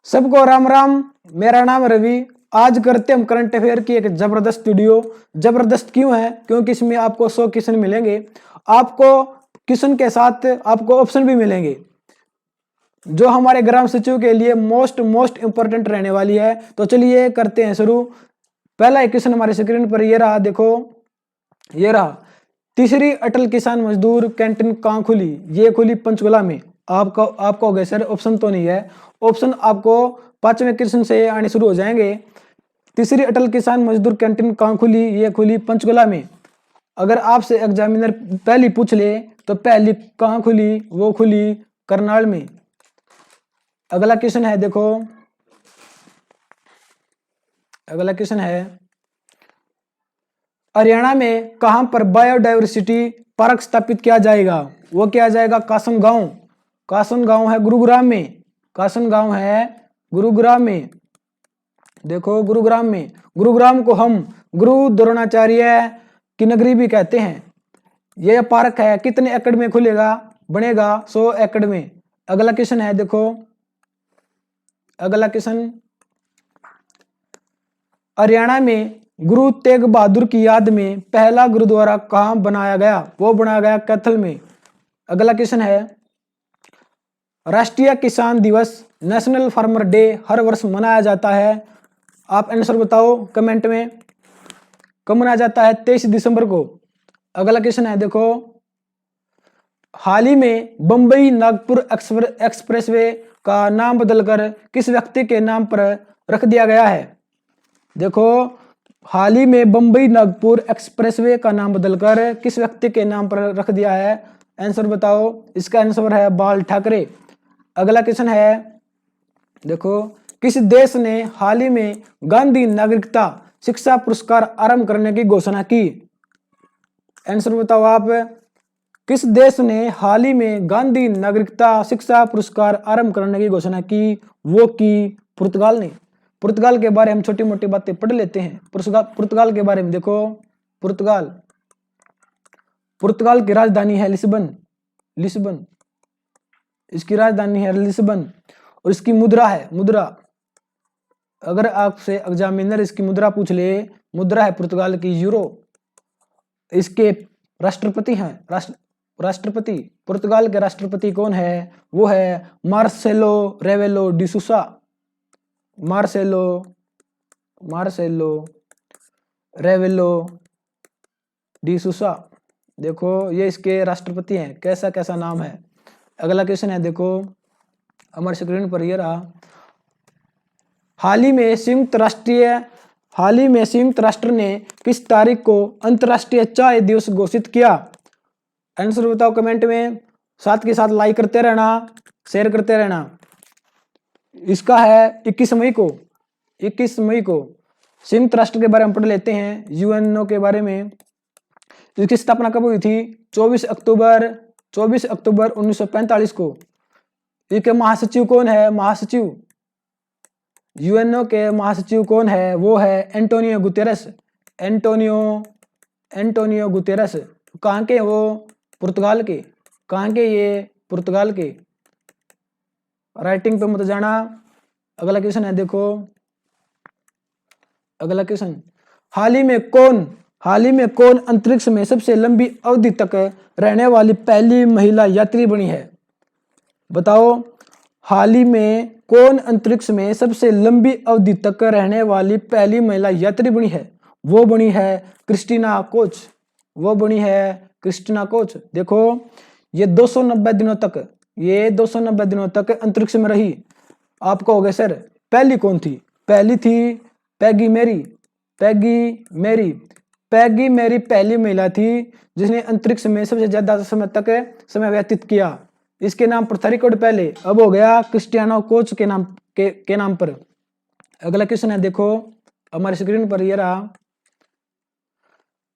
सबको राम राम। मेरा नाम रवि। आज करते हम करंट अफेयर की एक जबरदस्त वीडियो। जबरदस्त क्यों है? क्योंकि इसमें आपको 100 क्वेश्चन मिलेंगे। आपको क्वेश्चन के साथ आपको ऑप्शन भी मिलेंगे जो हमारे ग्राम सचिव के लिए मोस्ट इंपॉर्टेंट रहने वाली है। तो चलिए करते हैं शुरू। पहला एक क्वेश्चन हमारे स्क्रीन पर ये रहा, देखो ये रहा। तीसरी अटल किसान मजदूर कैंटीन कहाँ खुली? ये खुली पंचकुला में। आपका हो गया सर, ऑप्शन तो नहीं है। ऑप्शन आपको 5वें क्वेश्चन से आने शुरू हो जाएंगे। तीसरी अटल किसान मजदूर कैंटीन कहाँ खुली? ये खुली पंचकुला में। अगर आपसे एग्जामिनर पहली पूछ ले तो पहली कहाँ खुली? वो खुली करनाल में। अगला क्वेश्चन है, देखो अगला क्वेश्चन है, हरियाणा में कहां पर बायोडायवर्सिटी पार्क स्थापित किया जाएगा? वो किया जाएगा कासन गांव है गुरुग्राम में। कासन गांव है गुरुग्राम में। देखो गुरुग्राम को हम गुरु द्रोणाचार्य की नगरी भी कहते हैं। यह पार्क है कितने एकड़ में खुलेगा? बनेगा 100 एकड़ में। अगला क्वेश्चन है, देखो अगला क्वेश्चन, हरियाणा में गुरु तेग बहादुर की याद में पहला गुरुद्वारा कहां बनाया गया? वो बनाया गया कैथल में। अगला क्वेश्चन है, राष्ट्रीय किसान दिवस नेशनल फार्मर डे हर वर्ष मनाया जाता है। आप आंसर बताओ कमेंट में। कब मनाया जाता है? 23 दिसंबर को। अगला क्वेश्चन है, देखो हाल ही में बंबई नागपुर एक्सप्रेसवे का नाम बदलकर किस व्यक्ति के नाम पर रख दिया गया है? देखो हाल ही में बंबई नागपुर एक्सप्रेसवे का नाम बदलकर किस व्यक्ति के नाम पर रख दिया है? आंसर बताओ। इसका आंसर है बाल ठाकरे। अगला क्वेश्चन है, देखो किस देश ने हाल ही में गांधी नागरिकता शिक्षा पुरस्कार आरंभ करने की घोषणा की? आंसर बताओ आप। किस देश ने हाल ही में गांधी नागरिकता शिक्षा पुरस्कार आरंभ करने की घोषणा की? वो की पुर्तगाल ने। पुर्तगाल के बारे में छोटी मोटी बातें पढ़ लेते हैं। पुर्तगाल के बारे में देखो, पुर्तगाल की राजधानी है लिस्बन। इसकी राजधानी है लिस्बन। और इसकी मुद्रा। अगर आपसे एग्जामिनर इसकी मुद्रा पूछ ले, मुद्रा है पुर्तगाल की यूरो। इसके राष्ट्रपति हैं राष्ट्रपति पुर्तगाल के राष्ट्रपति कौन है? वो है मार्सेलो रेवेलो डिसूसा। मार्सेलो रेवेलो डिसूसा। देखो ये इसके राष्ट्रपति हैं। कैसा नाम है। अगला क्वेश्चन है, देखो हमारे स्क्रीन पर ये रहा। हाल ही में संयुक्त राष्ट्र ने किस तारीख को अंतर्राष्ट्रीय चाय दिवस घोषित किया? आंसर बताओ कमेंट में। साथ के साथ लाइक करते रहना, शेयर करते रहना। इसका है 21 मई को। संयुक्त राष्ट्र के बारे में पढ़ लेते हैं, यूएनओ के बारे में। इसकी स्थापना कब हुई थी? 24 अक्टूबर 1945 को। इसके महासचिव कौन है? यूएनओ के महासचिव कौन है? वो है एंटोनियो गुतेरस। कहाँ के? वो पुर्तगाल के। कहाँ के? ये पुर्तगाल के। राइटिंग पे मत जाना। अगला क्वेश्चन है, देखो अगला क्वेश्चन, हाल ही में कौन अंतरिक्ष में सबसे लंबी अवधि तक रहने वाली पहली महिला यात्री बनी है? बताओ। हाल ही में कौन अंतरिक्ष में सबसे लंबी अवधि तक रहने वाली पहली महिला यात्री बनी है? वो बनी है क्रिस्टीना कोच। देखो ये 290 दिनों तक अंतरिक्ष में रही। आपको हो गया सर, पहली कौन थी? पहली थी पैगी मैरी पहली महिला थी जिसने अंतरिक्ष में सबसे ज्यादा समय व्यतीत किया। इसके नाम पर था रिकॉर्ड पहले, अब हो गया क्रिस्टियानो कोच के नाम पर। अगला क्वेश्चन है, देखो हमारे स्क्रीन पर ये रहा।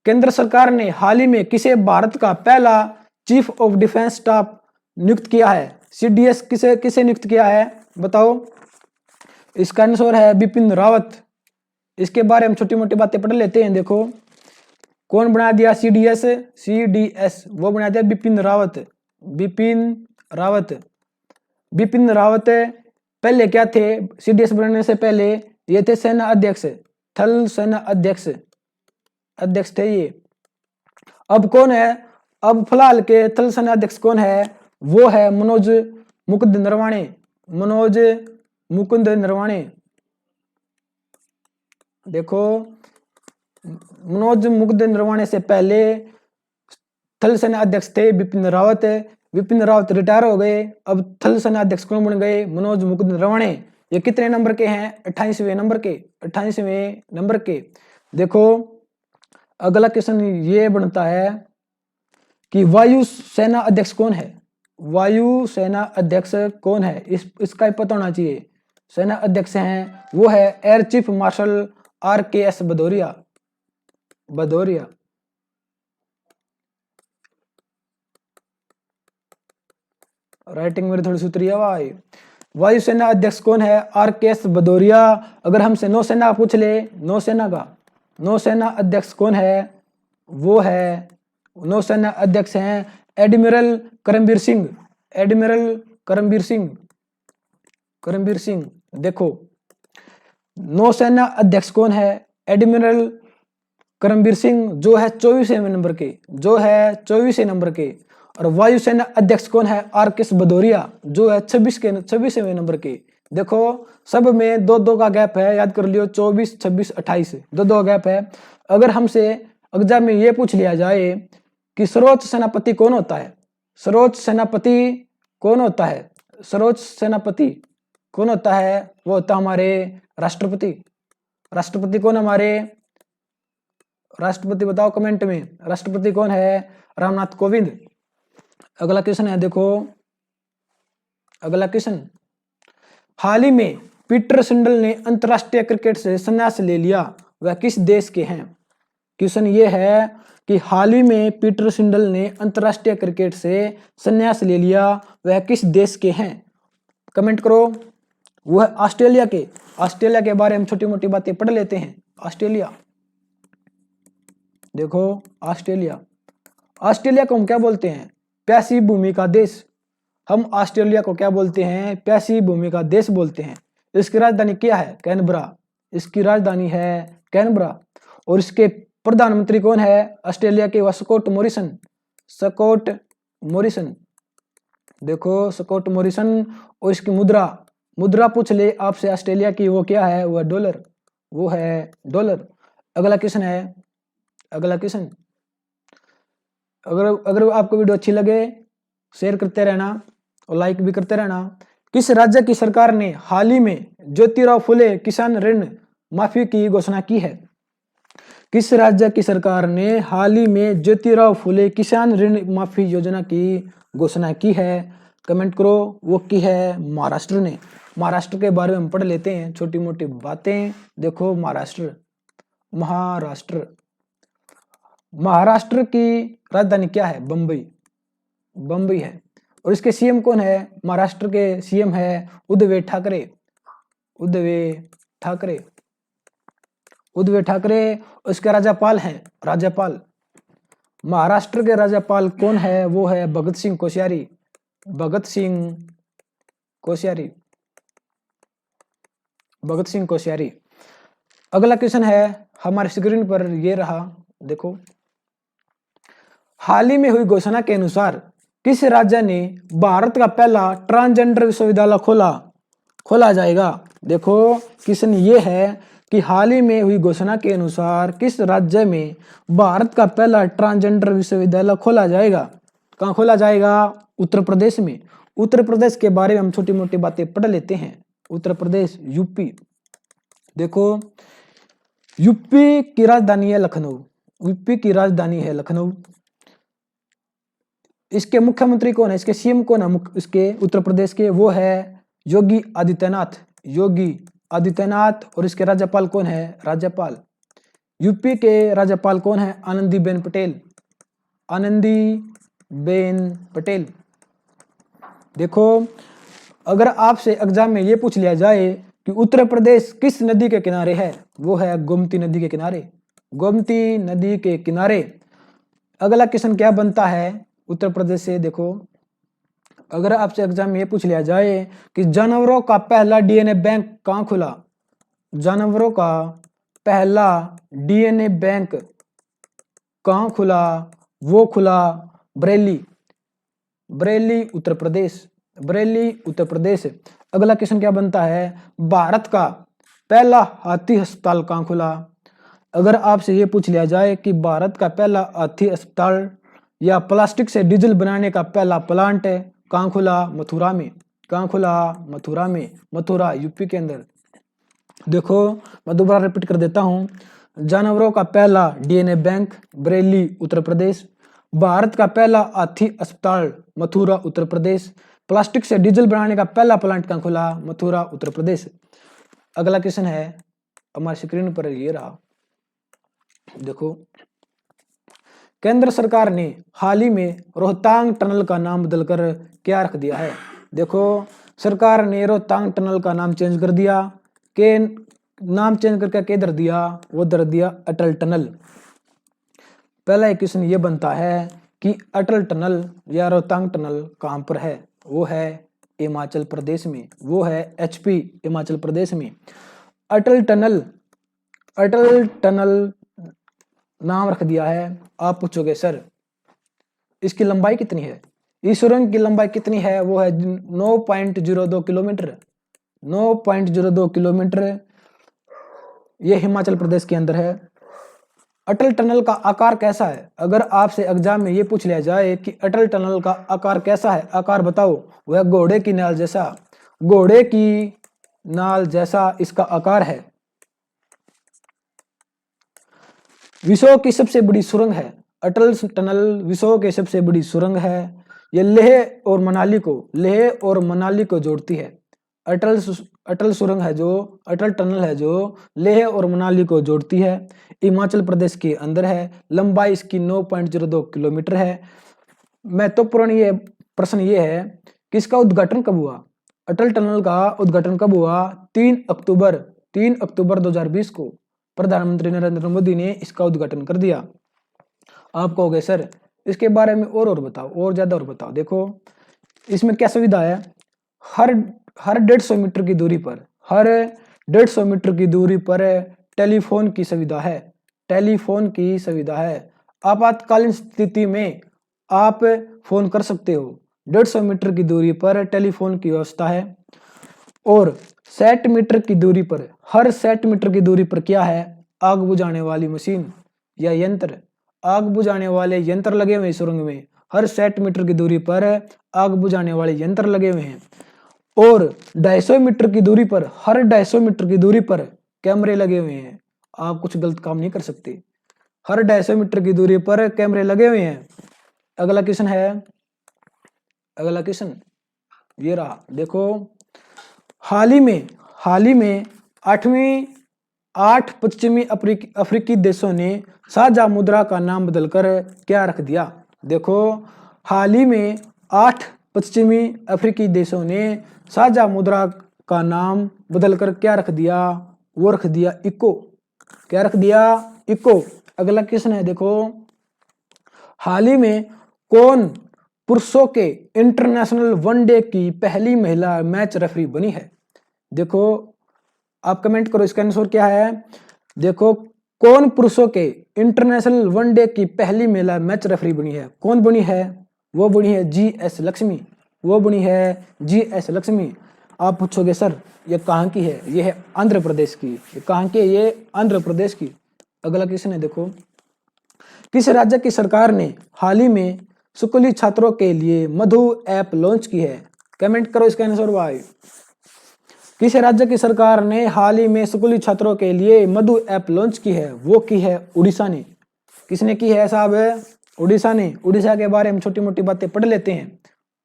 केंद्र सरकार ने हाल ही में किसे भारत का पहला चीफ ऑफ डिफेंस स्टाफ नियुक्त किया है? सीडीएस किसे नियुक्त किया है? बताओ। इसका आंसर है बिपिन रावत। इसके बारे में छोटी मोटी बातें पढ़ लेते हैं। देखो कौन बना दिया सीडीएस? वो बना दिया बिपिन रावत। पहले क्या थे, सीडीएस बनने से पहले ये थे सेना अध्यक्ष, थल सेना अध्यक्ष थे ये। अब कौन है, अब फिलहाल के थल सेना अध्यक्ष कौन है, वो है मनोज मुकुंद नरवाणे। मनोज मुकुंद नरवाणे। देखो मनोज मुकुंद नरवाणे से पहले थल सेना अध्यक्ष थे बिपिन रावत। विपिन रावत रिटायर हो गए, अब थल सेना अध्यक्ष कौन बन गए, मनोज मुकुंद नरवणे। ये कितने नंबर के हैं, 28वें नंबर के, 28वें नंबर के। देखो अगला क्वेश्चन ये बनता है कि वायु सेना अध्यक्ष कौन है, वायु सेना अध्यक्ष कौन है, इसका ही पता होना चाहिए। सेना अध्यक्ष हैं वो है air chief marshal RKS Bhadauria. Writing मेरी थोड़ी सुथरी है भाई। वायुसेना अध्यक्ष कौन है, RKS भदौरिया। अगर हमसे नौसेना पूछ ले, नौसेना अध्यक्ष कौन है, वो है, नौसेना अध्यक्ष हैं एडमिरल करमबीर सिंह। करमबीर सिंह। देखो नौसेना अध्यक्ष कौन है, एडमिरल करमबीर सिंह, जो है 24वें नंबर के, और वायुसेना अध्यक्ष कौन है, RKS भदौरिया, जो है 26वें नंबर के। देखो सब में 2-2 का गैप है, याद कर लियो, 24, 26, 28, 2-2 गैप है। अगर हमसे एग्जाम में ये पूछ लिया जाए कि सर्वोच्च सेनापति कौन होता है, सर्वोच्च सेनापति कौन होता है, वो होता हमारे राष्ट्रपति। राष्ट्रपति कौन हमारे, राष्ट्रपति बताओ कमेंट में, राष्ट्रपति कौन है, रामनाथ कोविंद। अगला क्वेश्चन है, देखो अगला क्वेश्चन, हाल ही में पीटर सिंडल ने अंतरराष्ट्रीय क्रिकेट से संन्यास ले लिया, वह किस देश के हैं। क्वेश्चन ये है कि हाल ही में पीटर सिंडल ने अंतरराष्ट्रीय क्रिकेट से संन्यास ले लिया, वह किस देश के हैं, कमेंट करो। वो है ऑस्ट्रेलिया के। ऑस्ट्रेलिया के बारे में छोटी मोटी बातें पढ़ लेते हैं। ऑस्ट्रेलिया, देखो ऑस्ट्रेलिया को हम क्या बोलते हैं, प्यासी भूमि का देश। हम ऑस्ट्रेलिया को क्या बोलते हैं, प्यासी भूमि का देश बोलते हैं। इसकी राजधानी क्या है, कैनबरा। इसकी राजधानी है कैनबरा। और इसके प्रधानमंत्री कौन है ऑस्ट्रेलिया के, वह स्कॉट मॉरिसन। देखो स्कॉट मॉरिसन। और इसकी मुद्रा पूछ ले आपसे ऑस्ट्रेलिया की, वो क्या है, वह डॉलर, वो है डॉलर। अगला क्वेश्चन है, अगर आपको वीडियो अच्छी लगे शेयर करते रहना और लाइक भी करते रहना। किस राज्य की सरकार ने हाल ही में ज्योतिराव फुले किसान ऋण माफी की घोषणा की है। किस राज्य की सरकार ने हाल ही में ज्योतिराव फुले किसान ऋण माफी योजना की घोषणा की है, कमेंट करो। वो की है महाराष्ट्र ने। महाराष्ट्र के बारे में हम पढ़ लेते हैं छोटी मोटी बातें। देखो महाराष्ट्र की राजधानी क्या है, बम्बई है। और इसके सीएम कौन है, महाराष्ट्र के सीएम है उद्धव ठाकरे। उसके राज्यपाल हैं महाराष्ट्र के राज्यपाल कौन है, वो है भगत सिंह कोश्यारी। अगला क्वेश्चन है हमारे स्क्रीन पर ये रहा, देखो हाल ही में हुई घोषणा के अनुसार किस राज्य ने भारत का पहला ट्रांसजेंडर विश्वविद्यालय खोला जाएगा। देखो क्वेश्चन ये है कि हाल ही में हुई घोषणा के अनुसार किस राज्य में भारत का पहला ट्रांसजेंडर विश्वविद्यालय खोला जाएगा। कहाँ खोला जाएगा, उत्तर प्रदेश में। उत्तर प्रदेश के बारे में हम छोटी मोटी बातें पढ़ लेते हैं। उत्तर प्रदेश, यूपी। देखो यूपी की राजधानी है लखनऊ। इसके मुख्यमंत्री कौन है, इसके सीएम कौन है, इसके उत्तर प्रदेश के, वो है योगी आदित्यनाथ। और इसके राज्यपाल कौन है, यूपी के राज्यपाल कौन है, आनंदीबेन पटेल। देखो अगर आपसे एग्जाम में ये पूछ लिया जाए कि उत्तर प्रदेश किस नदी के किनारे है, वो है गोमती नदी के किनारे। अगला क्वेश्चन क्या बनता है उत्तर प्रदेश से, देखो अगर आपसे एग्जाम में ये पूछ लिया जाए कि जानवरों का पहला डीएनए बैंक कहाँ खुला, जानवरों का पहला डीएनए बैंक कहाँ खुला, वो खुला बरेली, बरेली उत्तर प्रदेश, बरेली उत्तर प्रदेश। अगला क्वेश्चन क्या बनता है, भारत का पहला हाथी अस्पताल कहाँ खुला। अगर आपसे ये पूछ लिया जाए कि भारत का पहला हाथी अस्पताल या प्लास्टिक से डीजल बनाने का पहला प्लांट कहाँ खुला, मथुरा में, कहाँ खुला, मथुरा में, मथुरा यूपी के अंदर। देखो मैं दोबारा रिपीट कर देता हूँ, जानवरों का पहला डीएनए बैंक बरेली उत्तर प्रदेश, भारत का पहला हाथी अस्पताल मथुरा उत्तर प्रदेश, प्लास्टिक से डीजल बनाने का पहला प्लांट कहाँ खुला, मथुरा उत्तर प्रदेश। अगला क्वेश्चन है हमारी स्क्रीन पर ये रहा, देखो केंद्र सरकार ने हाल ही में रोहतांग टनल का नाम बदलकर क्या रख दिया है। देखो सरकार ने रोहतांग टनल का नाम चेंज कर दिया, के नाम चेंज करके क्या धर दिया, वो धर दिया अटल टनल। पहला एक क्वेश्चन ये बनता है कि अटल टनल या रोहतांग टनल कहाँ पर है, वो है हिमाचल प्रदेश में, वो है एचपी हिमाचल प्रदेश में। अटल टनल, अटल टनल नाम रख दिया है। आप पूछोगे सर इसकी लंबाई कितनी है, इस सुरंग की लंबाई कितनी है, वो है 9.02 किलोमीटर, 9.02 किलोमीटर। ये हिमाचल प्रदेश के अंदर है। अटल टनल का आकार कैसा है, अगर आपसे एग्जाम में ये पूछ लिया जाए कि अटल टनल का आकार कैसा है, आकार बताओ, वह घोड़े की नाल जैसा, घोड़े की नाल जैसा इसका आकार है। विश्व की सबसे बड़ी सुरंग है अटल टनल, विश्व की सबसे बड़ी सुरंग है। यह लेह और मनाली को, लेह और मनाली को जोड़ती है। अटल सुरंग है जो, अटल टनल है जो लेह और मनाली को जोड़ती है, हिमाचल प्रदेश के अंदर है। लंबाई इसकी 9.02 किलोमीटर है। महत्वपूर्ण ये प्रश्न ये है कि इसका उद्घाटन कब हुआ, अटल टनल का उद्घाटन कब हुआ, 3 अक्टूबर 2020 को प्रधानमंत्री नरेंद्र मोदी ने इसका उद्घाटन कर दिया। आप कहोगे सर इसके बारे में और बताओ, और ज्यादा और बताओ। देखो इसमें क्या सुविधा है, हर 150 मीटर की दूरी पर, हर 150 मीटर की दूरी पर टेलीफोन की सुविधा है, टेलीफोन की सुविधा है। आपातकालीन स्थिति में आप फोन कर सकते हो। 150 मीटर की दूरी पर टेलीफोन की व्यवस्था है। और 60 मीटर की दूरी पर, हर 60 मीटर की दूरी पर क्या है, आग बुझाने वाली मशीन या यंत्र, आग बुझाने वाले यंत्र लगे हुए सुरंग में। हर 60 मीटर की दूरी पर आग बुझाने वाले यंत्र लगे हुए हैं। और 250 मीटर की दूरी पर, हर 250 मीटर की दूरी पर कैमरे लगे हुए हैं। आप कुछ गलत काम नहीं कर सकते, हर 250 मीटर की दूरी पर कैमरे लगे हुए हैं। अगला क्वेश्चन है, अगला क्वेश्चन ये रहा, देखो हाल ही में 8 पश्चिमी अफ्रीकी देशों ने साझा मुद्रा का नाम बदलकर क्या रख दिया। देखो हाल ही में 8 पश्चिमी अफ्रीकी देशों ने साझा मुद्रा का नाम बदलकर क्या रख दिया, वो रख दिया इको। क्या रख दिया, इको। अगला क्वेश्चन है, देखो हाल ही में कौन पुरुषों के इंटरनेशनल वनडे की पहली महिला मैच रेफरी बनी है। देखो आप कमेंट करो इसका आंसर क्या है। देखो कौन पुरुषों के इंटरनेशनल वनडे की पहली महिला मैच रेफरी बनी है, कौन बनी है, वो बनी है GS लक्ष्मी, वो बनी है GS लक्ष्मी। आप पूछोगे सर ये कहाँ की है, ये है आंध्र प्रदेश की, ये कहाँ की है, ये आंध्र प्रदेश की। अगला क्वेश्चन है, देखो किस राज्य की सरकार ने हाल ही में स्कूली छात्रों के लिए मधु ऐप लॉन्च की है। कमेंट करो इसका आंसर भाई। किस राज्य की सरकार ने हाल ही में स्कूली छात्रों के लिए मधु ऐप लॉन्च की है, वो की है उड़ीसा ने। किसने की है साहब, उड़ीसा ने। उड़ीसा के बारे में छोटी मोटी बातें पढ़ लेते हैं।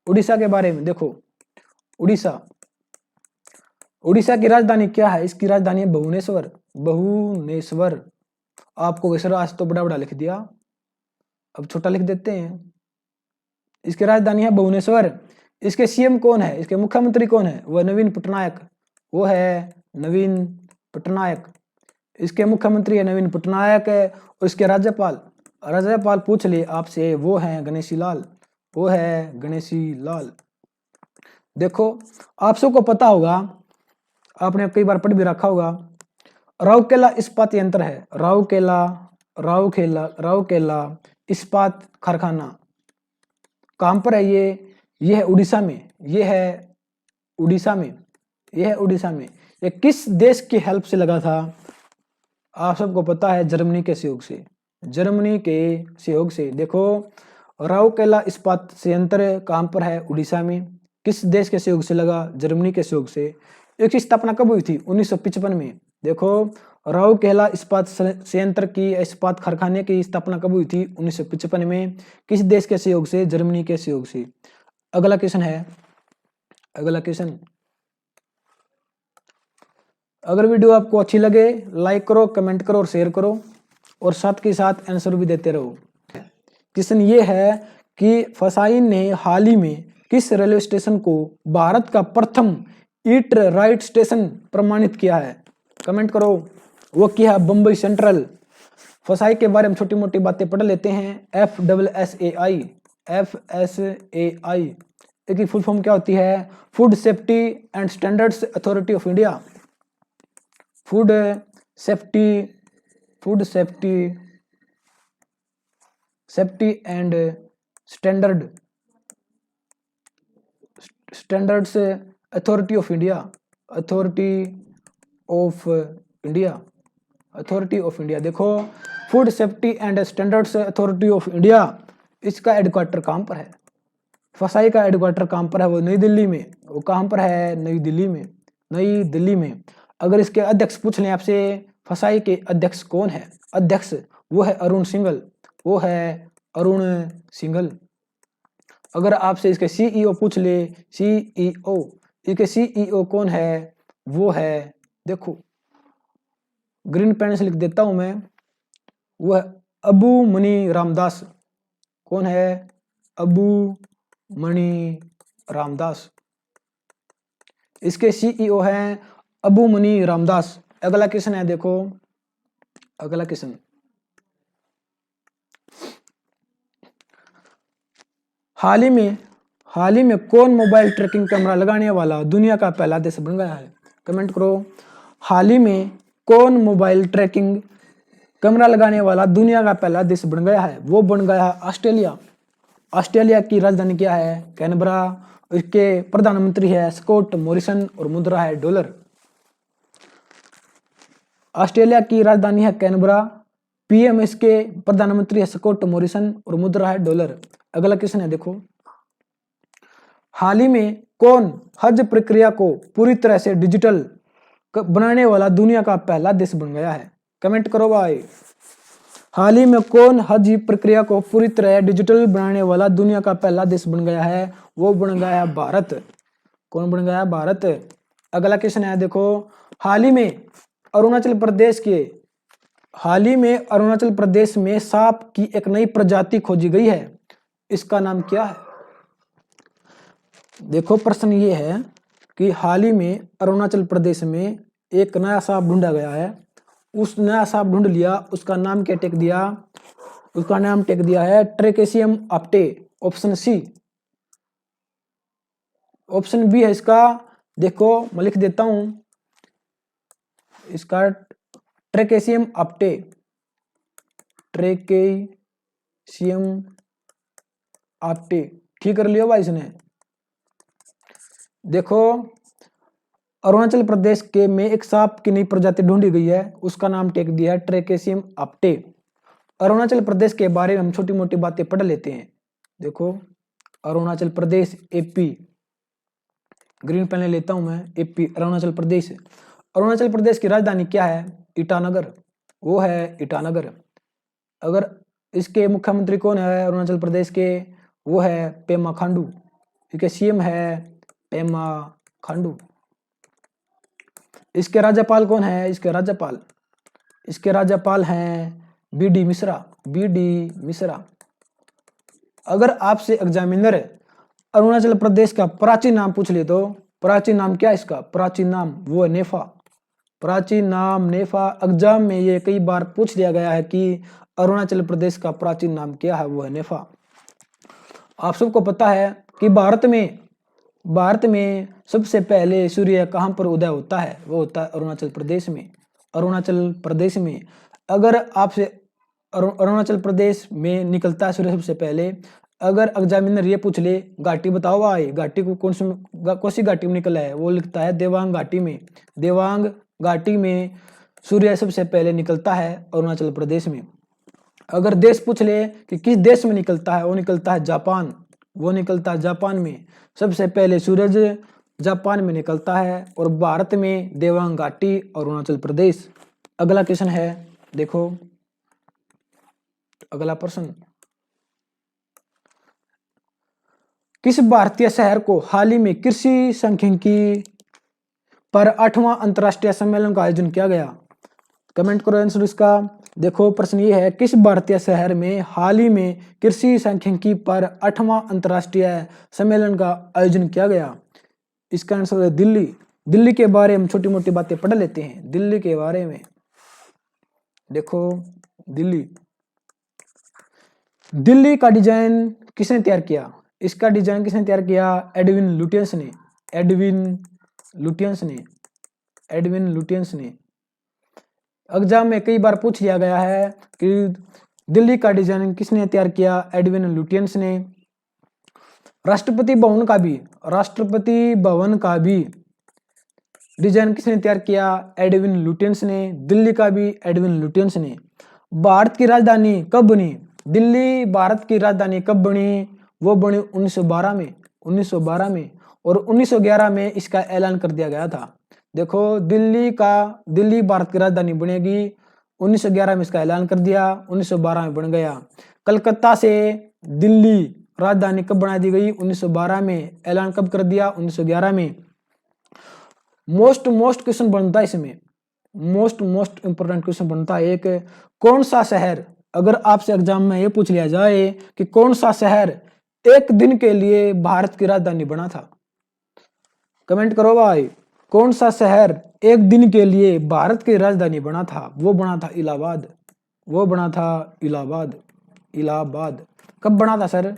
उड़ीसा के बारे में देखो, उड़ीसा, उड़ीसा की राजधानी क्या है, इसकी राजधानी है भुवनेश्वर, भुवनेश्वर। आपको सर आज तो बड़ा बड़ा लिख दिया, अब छोटा लिख देते हैं। इसकी राजधानी है भुवनेश्वर। इसके सीएम कौन है, इसके मुख्यमंत्री कौन है, वह नवीन पटनायक, वो है नवीन पटनायक। इसके मुख्यमंत्री है नवीन पटनायक है। और इसके राज्यपाल, राज्यपाल पूछ ले आपसे, वो है गणेशी लाल, वो है गणेशी लाल। देखो आप सबको पता होगा, आपने कई बार पढ़ भी रखा होगा, राउरकेला इस्पात यंत्र है, राउरकेला इस्पात कारखाना कहाँ पर है ये है उड़ीसा में, ये है उड़ीसा में। ये किस देश की हेल्प से लगा था? आप सबको पता है जर्मनी के सहयोग से। देखो राउरकेला इस्पात संयंत्र कहाँ पर है? उड़ीसा में। किस देश के सहयोग से लगा? जर्मनी के सहयोग से। इसकी स्थापना कब हुई थी? 1955 में। देखो राउरकेला इस्पात संयंत्र की, इस्पात कारखाने की स्थापना कब हुई थी? 1955 में। किस देश के सहयोग से? जर्मनी के सहयोग से। अगला क्वेश्चन, अगर वीडियो आपको अच्छी लगे लाइक करो, कमेंट करो और शेयर करो, और साथ के साथ आंसर भी देते रहो। क्वेश्चन ये है कि फसाइन ने हाल ही में किस रेलवे स्टेशन को भारत का प्रथम ईट राइट स्टेशन प्रमाणित किया है? कमेंट करो। वो किया है बम्बई सेंट्रल। फसाई के बारे में छोटी मोटी बातें पढ़ लेते हैं। FSSAI इसकी फुल फॉर्म क्या होती है? Food safety and standards authority of India. Food safety and standards authority of India. देखो food safety and standards authority of India, इसका हेडक्वार्टर कहाँ पर है? फसाई का हेडक्वार्टर कहाँ पर है? वो नई दिल्ली में। वो कहाँ पर है? नई दिल्ली में। अगर इसके अध्यक्ष पूछ लें आपसे, फसाई के अध्यक्ष कौन है? अध्यक्ष वो है अरुण सिंघल। अगर आपसे इसके सीईओ पूछ ले, इसके सीईओ कौन है? वो है, देखो ग्रीन पेन से लिख देता हूं मैं, वो है अबू मनी रामदास। कौन है? अबू मनी रामदास। इसके सीईओ हैं अबू मनी रामदास। अगला क्वेश्चन है, देखो अगला क्वेश्चन, हाल ही में कौन मोबाइल ट्रैकिंग कैमरा लगाने वाला दुनिया का पहला देश बन गया है? कमेंट करो। हाल ही में कौन मोबाइल ट्रैकिंग कैमरा लगाने वाला दुनिया का पहला देश बन गया है? वो बन गया है ऑस्ट्रेलिया। ऑस्ट्रेलिया की राजधानी क्या है? कैनबरा। इसके प्रधानमंत्री है स्कॉट मॉरिसन और मुद्रा है डॉलर। ऑस्ट्रेलिया की राजधानी है कैनबरा, पीएम इसके प्रधानमंत्री है स्कॉट मॉरिसन और मुद्रा है डॉलर। अगला क्वेश्चन है, देखो हाल ही में कौन हज प्रक्रिया को पूरी तरह से डिजिटल बनाने वाला दुनिया का पहला देश बन गया है? कमेंट करो भाई। हाल ही में कौन हज प्रक्रिया को पूरी तरह डिजिटल बनाने वाला दुनिया का पहला देश बन गया है? वो बन गया है भारत। कौन बन गया है? भारत। अगला क्वेश्चन है, देखो हाल ही में अरुणाचल प्रदेश में सांप की एक नई प्रजाति खोजी गई है, इसका नाम क्या है? देखो प्रश्न ये है कि हाल ही में अरुणाचल प्रदेश में एक नया सांप ढूंढा गया है। उस नया सांप ढूंढ लिया, उसका नाम क्या टेक दिया? उसका नाम टेक दिया है ट्रेकेसियम आप्टे। ऑप्शन सी। ऑप्शन बी है इसका, देखो मैं लिख देता हूं इसका, ट्रेकेसियम आप्टे। ठीक कर लियो भाई इसने। देखो अरुणाचल प्रदेश के में एक सांप की नई प्रजाति ढूंढी गई है, उसका नाम टेक दिया है ट्रेकेसियम आप्टे। अरुणाचल प्रदेश के बारे में हम छोटी मोटी बातें पढ़ लेते हैं। देखो Arunachal Pradesh AP, green pen ले लेता हूं मैं, एपी अरुणाचल प्रदेश की राजधानी क्या है? ईटानगर। वो है ईटानगर। अगर इसके मुख्यमंत्री कौन है अरुणाचल प्रदेश के? वो है पेमा खांडू। इसके सीएम है पेमा खांडू। इसके राज्यपाल कौन है? इसके राज्यपाल हैं बीडी मिश्रा। अगर आपसे एग्जामिनर अरुणाचल प्रदेश का प्राचीन नाम पूछ ले तो प्राचीन नाम क्या है इसका? प्राचीन नाम वो है नेफा। प्राचीन नाम नेफा। एग्जाम में ये कई बार पूछ लिया गया है कि अरुणाचल प्रदेश का प्राचीन नाम क्या है? वो है नेफा। आप सबको पता है कि भारत में भारत में सबसे पहले सूर्य कहाँ पर उदय होता है? वो होता है अरुणाचल प्रदेश में। अरुणाचल प्रदेश में अगर आपसे अरुणाचल प्रदेश में निकलता है सूर्य सबसे पहले। अगर एग्जामिनर ये पूछ ले घाटी बताओ भाई, घाटी को कौन सी घाटी में निकला है, वो लिखता है देवांग घाटी में। देवांग घाटी में सूर्य सबसे पहले निकलता है अरुणाचल प्रदेश में। अगर देश पूछ ले कि किस देश में निकलता है, वो निकलता है जापान। वो निकलता है जापान में। सबसे पहले सूरज जापान में निकलता है और भारत में देवांग घाटी अरुणाचल प्रदेश। अगला क्वेश्चन है, देखो अगला प्रश्न। किस भारतीय शहर को हाल ही में कृषि सांख्यिकी पर 8वां अंतर्राष्ट्रीय सम्मेलन का आयोजन किया गया? कमेंट करो आंसर इसका। देखो प्रश्न ये है, किस भारतीय शहर में हाल ही में कृषि सांख्यिकी पर 8वां अंतर्राष्ट्रीय सम्मेलन का आयोजन किया गया? इसका आंसर है दिल्ली। दिल्ली के बारे में छोटी मोटी बातें पढ़ लेते हैं। दिल्ली के बारे में देखो, दिल्ली का डिजाइन किसने तैयार किया? इसका डिजाइन किसने तैयार किया? एडविन लुटियंस ने। एडविन लुटियंस ने। एग्जाम में कई बार पूछ लिया गया है कि दिल्ली का डिजाइन किसने तैयार किया? एडविन लुटियंस ने। राष्ट्रपति भवन का भी डिजाइन किसने तैयार किया? एडविन लुटियंस ने। दिल्ली का भी एडविन लुटियंस ने। भारत की राजधानी कब बनी? दिल्ली भारत की राजधानी कब बनी? वो बनी 1912 में। 1912 में। और 1911 में इसका ऐलान कर दिया गया था। देखो दिल्ली भारत की राजधानी बनेगी। 1911 में इसका ऐलान कर दिया, 1912 में बन गया। कलकत्ता से दिल्ली राजधानी कब बना दी गई? 1912 में। ऐलान कब कर दिया? 1911 में। मोस्ट क्वेश्चन बनता है इसमें, मोस्ट इंपोर्टेंट क्वेश्चन बनता है एक, कौन सा शहर, अगर आपसे एग्जाम में ये पूछ लिया जाए कि कौन सा शहर एक दिन के लिए भारत की राजधानी बना था? कमेंट करो भाई, कौन सा शहर एक दिन के लिए भारत की राजधानी बना था? वो बना था इलाहाबाद। वो बना था इलाहाबाद। कब बना था सर?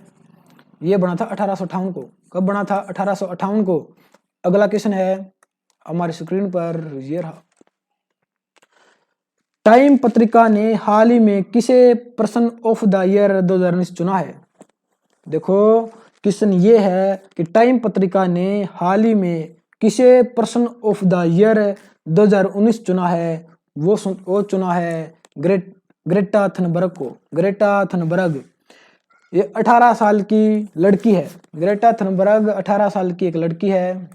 ये बना था 1858 को। कब बना था? 1858 को। अगला क्वेश्चन है हमारी स्क्रीन पर, ये रहा। टाइम पत्रिका ने हाल ही में किसे पर्सन ऑफ द ईयर 2019 चुना है? देखो क्वेश्चन ये है कि टाइम पत्रिका ने हाल ही में किसे पर्सन ऑफ द ईयर 2019 चुना है? वो चुना है ग्रेटा थनबर्ग को। ग्रेटा थनबर्ग ये 18 साल की लड़की है। ग्रेटा थनबर्ग 18 साल की एक लड़की है।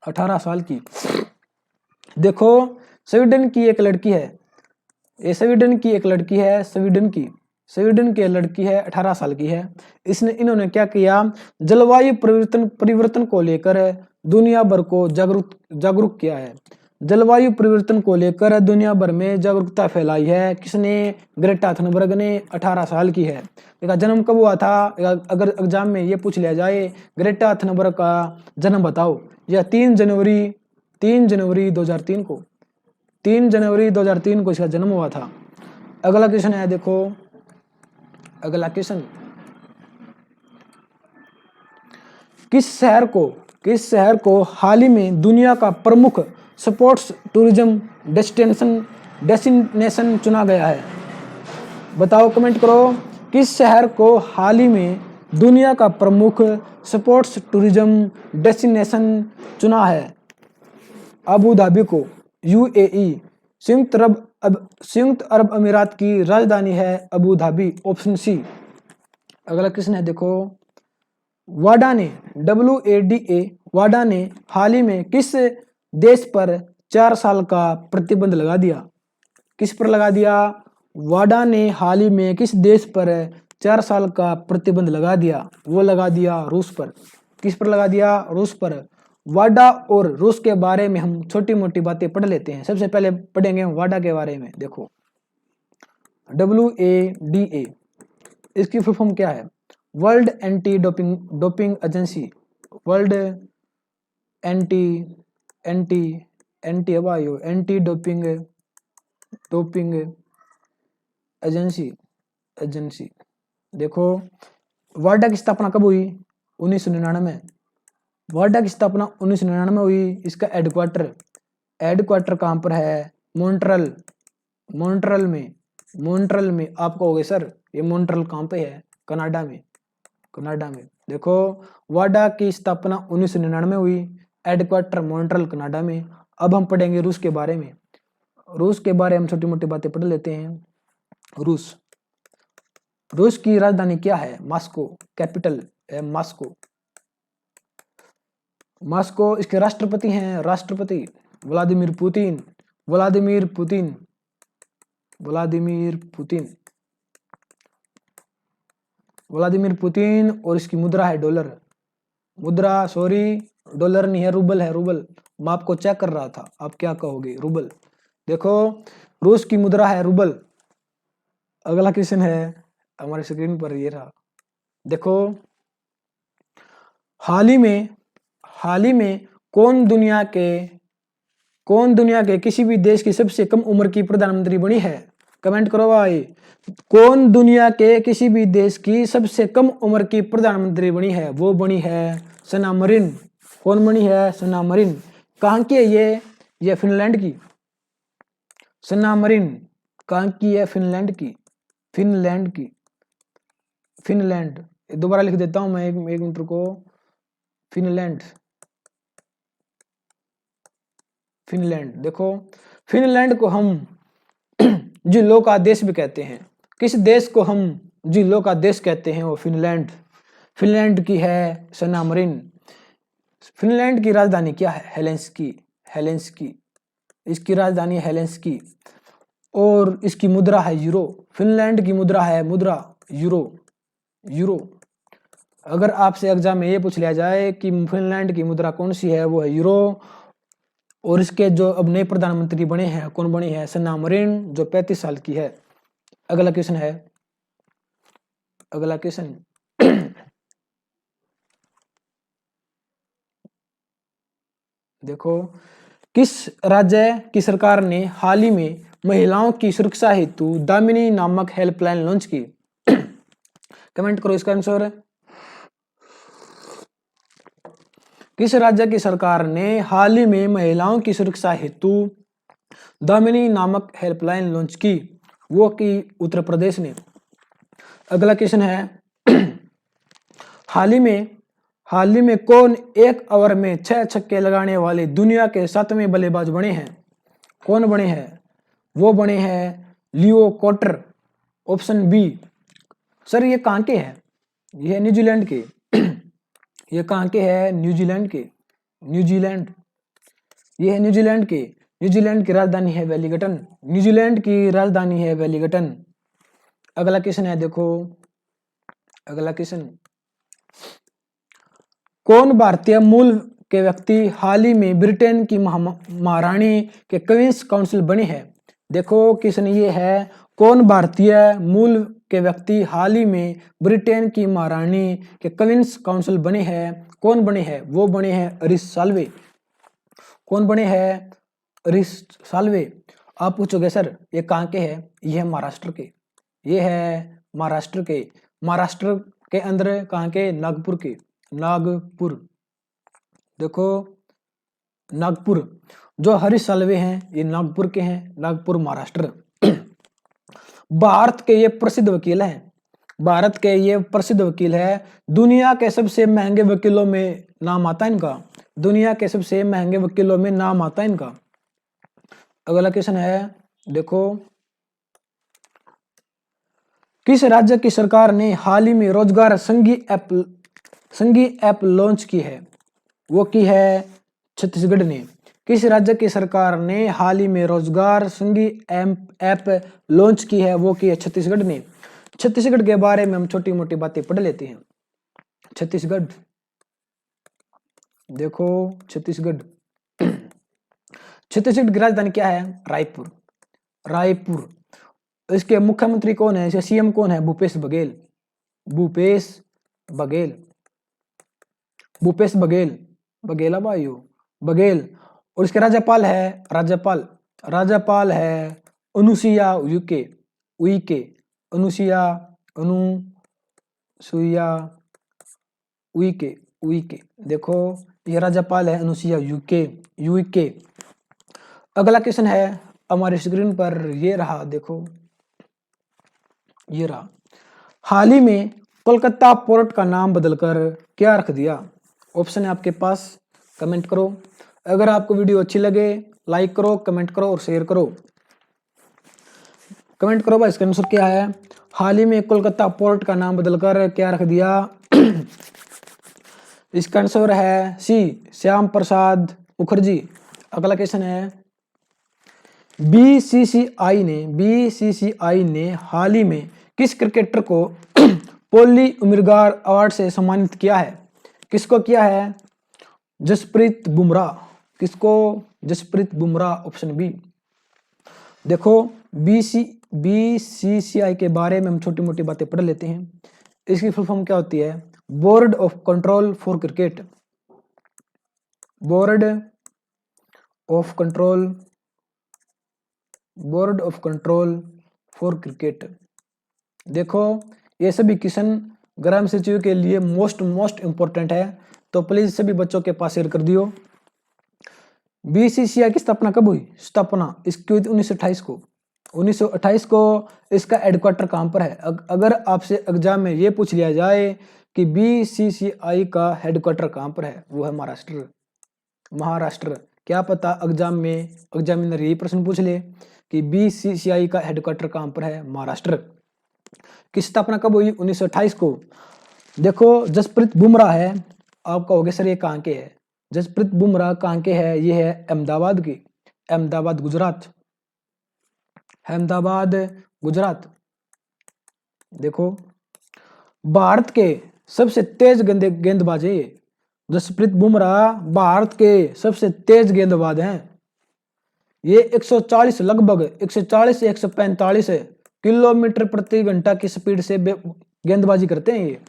18 साल की। देखो स्वीडन की एक लड़की है। ये स्वीडन की एक लड़की है। स्वीडन की लड़की है, 18 साल की है। इन्होंने क्या किया? जलवायु परिवर्तन को लेकर दुनिया भर को जागरूक किया है। जलवायु परिवर्तन को लेकर दुनिया भर में जागरूकता फैलाई है। किसने? ग्रेटा थनबर्ग ने। 18 साल की है। इसका जन्म कब हुआ था? अगर एग्जाम में ये पूछ लिया जाए ग्रेटा थनबर्ग का जन्म बताओ, यह 3 जनवरी 2003 को। 3 जनवरी 2003 को इसका जन्म हुआ था। अगला क्वेश्चन है, देखो अगला क्वेश्चन, किस शहर को हाल ही में दुनिया का प्रमुख स्पोर्ट्स टूरिज्म डेस्टिनेशन चुना गया है? बताओ, कमेंट करो। किस शहर को हाल ही में दुनिया का प्रमुख स्पोर्ट्स टूरिज्म डेस्टिनेशन चुना है? अबू धाबी को। यूएई संयुक्त अरब अमीरात की राजधानी है अबू धाबी। Option C. अगला क्वेश्चन है, देखो वाडा ने वाडा ने हाल ही में किस देश पर 4 साल का प्रतिबंध लगा दिया? किस पर लगा दिया? वाडा ने हाल ही में किस देश पर 4 साल का प्रतिबंध लगा दिया? वो लगा दिया रूस पर। किस पर लगा दिया? रूस पर। वाडा और रूस के बारे में हम छोटी मोटी बातें पढ़ लेते हैं। सबसे पहले पढ़ेंगे वाडा के बारे में। देखो WADA, इसकी फुल फॉर्म क्या है? World anti doping agency. World anti doping agency. देखो वाडा की स्थापना कब हुई? 1999। वाडा की स्थापना 1999 हुई। इसका हेडक्वार्टर कहाँ पर है? मॉन्ट्रियल में आपको हो गए सर, ये मॉन्ट्रियल कहाँ पे है? कनाडा में। देखो वाडा की स्थापना 1999 हुई, हेडक्वार्टर मॉन्ट्रियल कनाडा में। अब हम पढ़ेंगे रूस के बारे में। हम छोटी मोटी बातें पढ़ लेते हैं। रूस की राजधानी क्या है? मॉस्को, कैपिटल है मॉस्को। इसके राष्ट्रपति हैं व्लादिमीर पुतिन। और इसकी मुद्रा है डॉलर। डॉलर नहीं है, रूबल है, रूबल। मैं आपको चेक कर रहा था, आप क्या कहोगे? रूबल। देखो रूस की मुद्रा है रूबल। अगला क्वेश्चन है हमारे स्क्रीन पर, ये रहा। देखो हाल ही में कौन दुनिया के किसी भी देश की सबसे कम उम्र की प्रधानमंत्री बनी है? कमेंट करो भाई। कौन दुनिया के किसी भी देश की सबसे कम उम्र की प्रधानमंत्री बनी है? वो बनी है सना मरीन। कौन बनी है? सना मरीन। कहाँ की है ये फिनलैंड की। सना मरीन कहाँ की है? फिनलैंड। दोबारा लिख देता हूं मैं, एक मिनट को। फिनलैंड। देखो फिनलैंड को हम झीलों का देश भी कहते हैं। किस देश को हम झीलों का देश कहते हैं? वो फिनलैंड की है सना मरीन। फिनलैंड की राजधानी क्या है? हेलेंस्की। इसकी राजधानी है हेलेंस्की। और इसकी मुद्रा है यूरो। फिनलैंड की मुद्रा है यूरो। अगर आपसे एग्जाम में ये पूछ लिया जाए कि फिनलैंड की मुद्रा कौन सी है, वो है यूरो। और इसके जो अब नए प्रधानमंत्री बने हैं, कौन बने हैं? सना मरीन, जो 35 साल की है। अगला क्वेश्चन देखो किस राज्य की सरकार ने हाल ही में महिलाओं की सुरक्षा हेतु दामिनी नामक हेल्पलाइन लॉन्च की? कमेंट करो इसका आंसर। किस राज्य की सरकार ने हाल ही में महिलाओं की सुरक्षा हेतु दामिनी नामक हेल्पलाइन लॉन्च की? वो की उत्तर प्रदेश ने। अगला क्वेश्चन है हाल ही में कौन एक ओवर में 6 छक्के लगाने वाले दुनिया के 7वें बल्लेबाज बने हैं? कौन बने हैं? वो बने हैं Leo Carter. Option b. Sir ये कहाँ के हैं? ये है न्यूजीलैंड के। ये कहाँ के हैं? न्यूजीलैंड। ये है न्यूजीलैंड के। न्यूजीलैंड की राजधानी है वेलिंगटन। अगला क्वेश्चन है, देखो अगला क्वेश्चन। कौन भारतीय मूल के व्यक्ति हाल ही में ब्रिटेन की महारानी के क्वींस काउंसिल बने हैं? देखो क्वेश्चन ये है, कौन भारतीय मूल के व्यक्ति हाल ही में ब्रिटेन की महारानी के क्वींस काउंसिल बने हैं? कौन बने हैं? वो बने हैं हरीश साल्वे। कौन बने हैं? हरीश साल्वे। आप पूछोगे सर ये कहाँ के हैं? ये है महाराष्ट्र के। ये है महाराष्ट्र के अंदर कहाँ के? नागपुर। देखो नागपुर। जो हरीश साल्वे हैं ये नागपुर के हैं, नागपुर महाराष्ट्र। भारत के ये प्रसिद्ध वकील है। दुनिया के सबसे महंगे वकीलों में नाम आता है इनका। अगला क्वेश्चन है, देखो किस राज्य की सरकार ने हाल ही में रोजगार संगी ऐप लॉन्च की है? वो की है छत्तीसगढ़ ने। किस राज्य की सरकार ने हाल ही में रोजगार संगी ऐप लॉन्च की है? वो की है छत्तीसगढ़ ने। छत्तीसगढ़ के बारे में हम छोटी मोटी बातें पढ़ लेते हैं। छत्तीसगढ़। देखो छत्तीसगढ़ की राजधानी क्या है? रायपुर। इसके मुख्यमंत्री कौन है? इसके सीएम कौन है? भूपेश बघेल। और इसके राज्यपाल है अनुसुईया उइके। देखो ये राज्यपाल है अनुसुईया यूके। अगला क्वेश्चन है हमारी स्क्रीन पर, ये रहा, देखो ये रहा। हाल ही में कोलकाता पोर्ट का नाम बदलकर क्या रख दिया? ऑप्शन है आपके पास, कमेंट करो। अगर आपको वीडियो अच्छी लगे लाइक करो, कमेंट करो और शेयर करो। कमेंट करो भाई, इसका आंसर क्या है? हाल ही में कोलकाता पोर्ट का नाम बदलकर क्या रख दिया? इसका आंसर है सी, श्याम प्रसाद मुखर्जी। अगला क्वेश्चन है, बीसीसीआई ने हाल ही में किस क्रिकेटर को पोली उम्मीदवार अवार्ड से सम्मानित किया है? किसको किया है? जसप्रीत बुमराह। किसको? Jasprit Bumrah, option b. देखो बीसीसीआई के बारे में हम छोटी मोटी बातें पढ़ लेते हैं। इसकी फुल फॉर्म क्या होती है? Board of control for cricket. Board of control for cricket. देखो ये सभी क्वेश्चन ग्राम सचिव के लिए मोस्ट इंपॉर्टेंट है, तो प्लीज सभी बच्चों के पास शेयर कर दियो। बीसीसीआई की स्थापना कब हुई? स्थापना इसकी हुई 1928 को। 1928 को इसका हेडक्वार्टर कहां पर है? अगर आपसे एग्जाम में ये पूछ लिया जाए कि बीसीसीआई का हेडक्वार्टर कहां पर है, वो है महाराष्ट्र। क्या पता एग्जाम में एग्जामिनर यही प्रश्न पूछ ले कि बीसीसीआई का हेडक्वार्टर कहां पर है? महाराष्ट्र। की स्थापना कब हुई? 1928 को। देखो जसप्रीत बुमराह है, आपका हो गया सर ये कहां के है? जसप्रीत बुमराह कहां के है? ये है अहमदाबाद की, अहमदाबाद गुजरात। देखो भारत के सबसे तेज गेंदबाज है ये। जसप्रीत बुमराह भारत के सबसे तेज गेंदबाज हैं। ये 140 लगभग 140 से 145 किलोमीटर प्रति घंटा की स्पीड से गेंदबाजी करते हैं ये।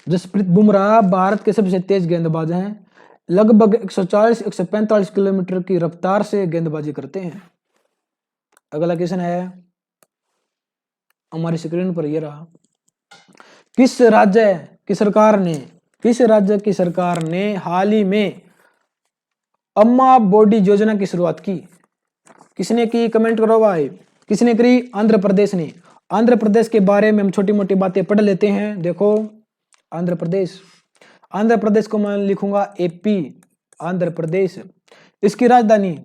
जसप्रीत बुमराह भारत के सबसे तेज गेंदबाज हैं, लगभग 140-145 किलोमीटर की रफ्तार से गेंदबाजी करते हैं। अगला क्वेश्चन है हमारी स्क्रीन पर, ये रहा। किस राज्य की सरकार ने हाल ही में अम्मा बोडी योजना की शुरुआत की? किसने की? कमेंट करो भाई। किसने करी? आंध्र प्रदेश ने। आंध्र प्रदेश के बारे में हम छोटी मोटी बातें पढ़ लेते हैं। देखो आंध्र प्रदेश को मैं लिखूंगा एपी, आंध्र प्रदेश। इसकी राजधानी,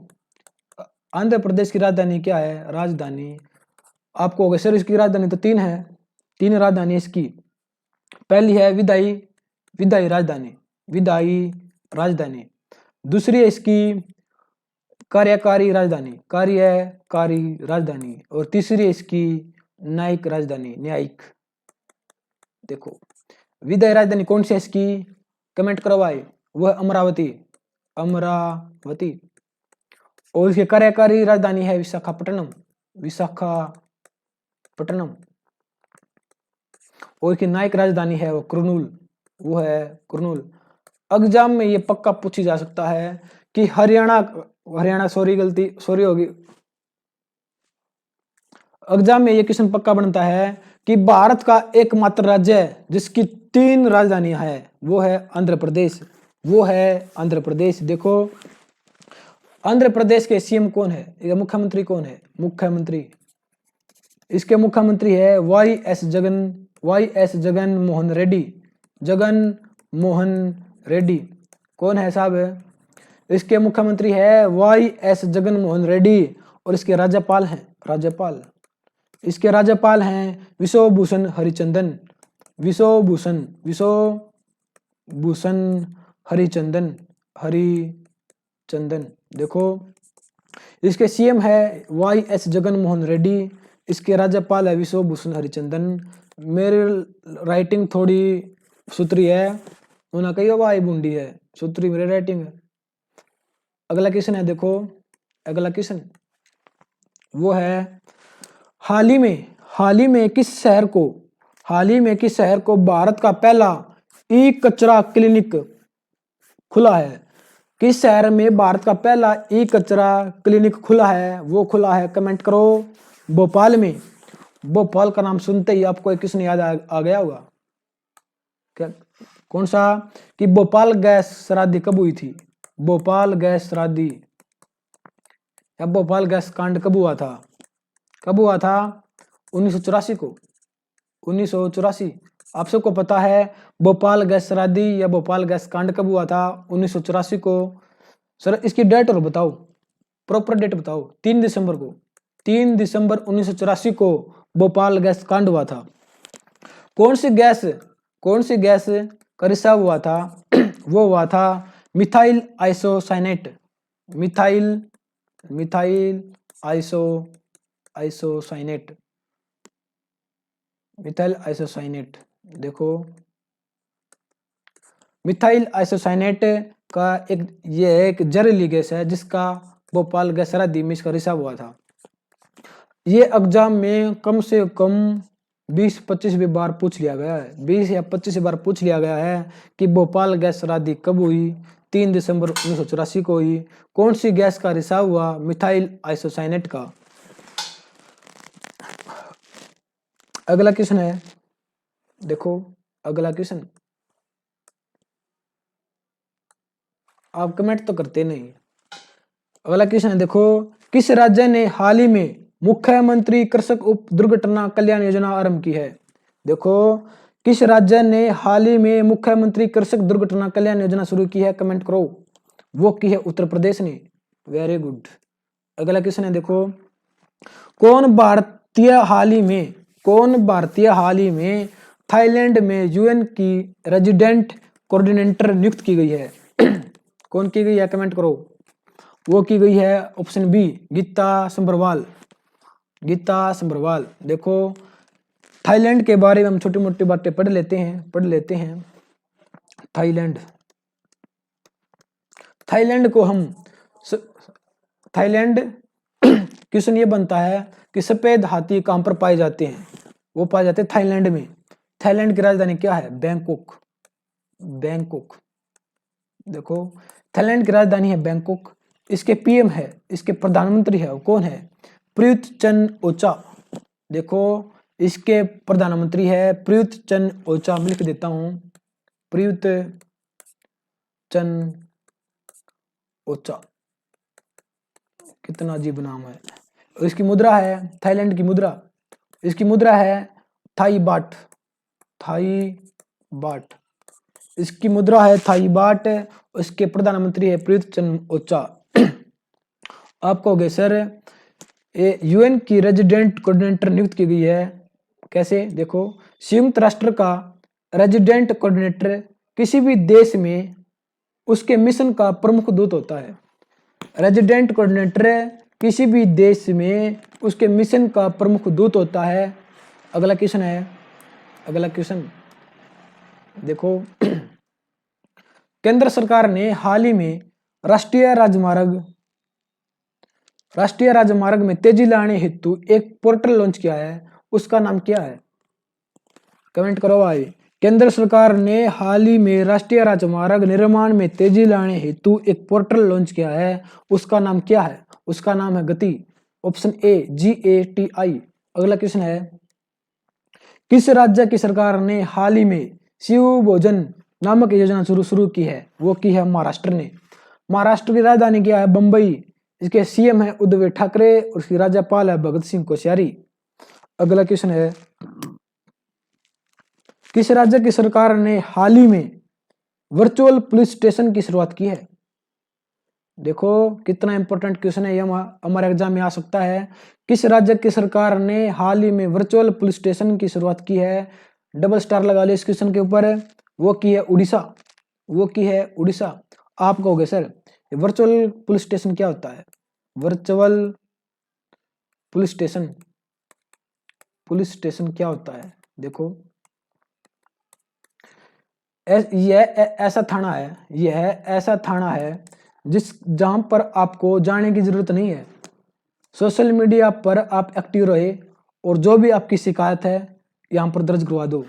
आंध्र प्रदेश की राजधानी क्या है? राजधानी आपको होगा सर इसकी राजधानी तो तीन राजधानी इसकी। पहली है विदाई राजधानी। दूसरी है इसकी कार्यकारी राजधानी, और तीसरी है इसकी न्यायिक राजधानी। देखो विदाई राजधानी कौन सी है इसकी? कमेंट करो भाई। वह अमरावती। और इसकी कार्यकारी राजधानी है विशाखापट्टनम। और इसकी न्यायिक राजधानी है वो कुर्नूल। एग्जाम में ये पक्का पूछी जा सकता है कि हरियाणा सॉरी होगी। एग्जाम में ये क्वेश्चन पक्का बनता है कि भारत का एकमात्र राज्य है जिसकी 3 राजधानियां है, वो है आंध्र प्रदेश। देखो आंध्र प्रदेश के सीएम कौन है? या मुख्यमंत्री कौन है? इसके मुख्यमंत्री है वाई.एस. जगन मोहन रेड्डी। कौन है साहब? इसके मुख्यमंत्री है वाई.एस. जगन मोहन रेड्डी। और इसके इसके राज्यपाल हैं विश्वभूषण हरिचंदन। देखो इसके सीएम है वाई.एस. जगन मोहन रेड्डी। इसके राज्यपाल है विश्वभूषण हरिचंदन। मेरी राइटिंग थोड़ी सुथरी है, उन्हें कही भाई बूंदी है, सुथरी मेरी राइटिंग है। अगला क्वेश्चन है, देखो अगला क्वेश्चन वो है हाल ही में किस शहर को भारत का पहला ई कचरा क्लिनिक खुला है? किस शहर में भारत का पहला ई कचरा क्लिनिक खुला है? वो खुला है, कमेंट करो। भोपाल में। भोपाल का नाम सुनते ही आपको एक क्वेश्चन याद आ गया होगा क्या? कौन सा? कि भोपाल गैस शराधी कब हुई थी? भोपाल गैस शराधी या भोपाल गैस कांड कब हुआ था? कब हुआ था? 1984 को। 1984। आप सबको पता है भोपाल गैस शराधी या भोपाल गैस कांड कब हुआ था? 1984 को। सर इसकी डेट और बताओ, प्रॉपर डेट बताओ। 3 दिसंबर को। 3 दिसंबर 1984 को भोपाल गैस कांड हुआ था। कौन सी गैस का रिसाव हुआ था? वो हुआ था methyl isocyanate. Methyl isocyanate. Methyl isocyanate. देखो मिथाइल आइसोसाइनेट का एक जहरीली गैस है जिसका भोपाल गैस शराधी में इसका रिसाव हुआ था। ये एग्जाम में कम से कम 20-25 बार पूछ लिया गया है। 20 या 25 बार पूछ लिया गया है कि भोपाल गैस शराधी कब हुई? 3 दिसंबर 1984 को हुई। कौन सी गैस का रिसाव हुआ? मिथाइल आइसोसाइनेट का। अगला क्वेश्चन है, देखो अगला क्वेश्चन। आप कमेंट तो करते नहीं। अगला क्वेश्चन है, देखो किस राज्य ने हाल ही में मुख्यमंत्री कृषक उप दुर्घटना कल्याण योजना आरंभ की है? देखो किस राज्य ने हाल ही में मुख्यमंत्री कृषक दुर्घटना कल्याण योजना शुरू की है? कमेंट करो। वो की है उत्तर प्रदेश ने। Very good. अगला क्वेश्चन है, देखो कौन भारतीय हाल ही में थाईलैंड में यूएन की रेजिडेंट कोऑर्डिनेटर नियुक्त की गई है? कौन की गई है? कमेंट करो। वो की गई है ऑप्शन बी, गीता संबरवाल। देखो थाईलैंड के बारे में हम छोटी मोटी बातें पढ़ लेते हैं। थाईलैंड को हम थाईलैंड क्वेश्चन ये बनता है कि सफेद हाथी कहां पर पाए जाते हैं? वो पाए जाते हैं थाईलैंड में। थाईलैंड की राजधानी क्या है? बैंकॉक। देखो थाईलैंड की राजधानी है बैंकॉक। इसके पीएम है, इसके प्रधानमंत्री है, वो कौन है? प्रयुत चन ओचा। देखो इसके प्रधानमंत्री है प्रयुत चन ओचा। मैं लिख देता हूं, प्रयुत चन ओचा। कितना अजीब नाम है। इसकी मुद्रा है, थाईलैंड की मुद्रा, इसकी मुद्रा है थाई बाट। इसकी मुद्रा है थाई बाट। इसके प्रधानमंत्री है प्रयुत चन ओचा। आप कहोगे सर यूएन की रेजिडेंट कोऑर्डिनेटर नियुक्त की गई है, कैसे? देखो संयुक्त राष्ट्र का रेजिडेंट कोऑर्डिनेटर किसी भी देश में उसके मिशन का प्रमुख दूत होता है। रेजिडेंट कोऑर्डिनेटर किसी भी देश में उसके मिशन का प्रमुख दूत होता है। अगला क्वेश्चन है, देखो केंद्र सरकार ने हाल ही में राष्ट्रीय राजमार्ग में तेजी लाने हेतु एक पोर्टल लॉन्च किया है, उसका नाम क्या है? कमेंट करो भाई। केंद्र सरकार ने हाल ही में राष्ट्रीय राजमार्ग निर्माण में तेजी लाने हेतु एक पोर्टल लॉन्च किया है, उसका नाम क्या है? उसका नाम है गति। Option A GATI। अगला क्वेश्चन है, किस राज्य की सरकार ने हाल ही में शिव भोजन नामक योजना शुरू की है? वो की है महाराष्ट्र ने। महाराष्ट्र की राजधानी क्या है? बंबई। इसके सीएम है उद्धव ठाकरे और उसकी राज्यपाल है भगत सिंह कोश्यारी। अगला क्वेश्चन है, किस राज्य की सरकार ने हाल ही में वर्चुअल पुलिस स्टेशन की शुरुआत की है? देखो कितना इंपॉर्टेंट क्वेश्चन है, ये हमारे एग्जाम में आ सकता है। किस राज्य की सरकार ने हाल ही में वर्चुअल पुलिस स्टेशन की शुरुआत की है? डबल स्टार लगा लो इस क्वेश्चन के ऊपर। वो की है उड़ीसा। आप कहोगे सर वर्चुअल पुलिस स्टेशन क्या होता है? वर्चुअल पुलिस स्टेशन क्या होता है? देखो यह ऐसा थाना है जहां पर आपको जाने की जरूरत नहीं है। सोशल मीडिया पर आप एक्टिव रहे और जो भी आपकी शिकायत है यहाँ पर दर्ज करवा दो।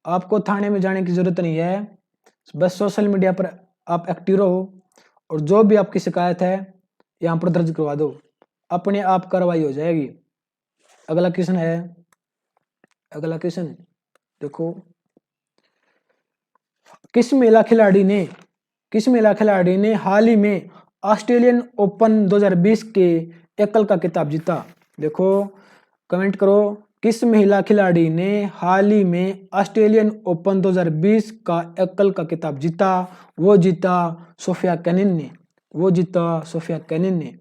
आपको थाने में जाने की जरूरत नहीं है, बस सोशल मीडिया पर आप एक्टिव रहो और जो भी आपकी शिकायत है यहाँ पर दर्ज करवा दो, अपने आप कार्रवाई हो जाएगी। अगला क्वेश्चन देखो किस महिला खिलाड़ी ने हाल ही में ऑस्ट्रेलियन ओपन 2020 के एकल का खिताब जीता? देखो कमेंट करो, किस महिला खिलाड़ी ने हाल ही में ऑस्ट्रेलियन ओपन 2020 का एकल का खिताब जीता? वो जीता सोफिया केनिन ने।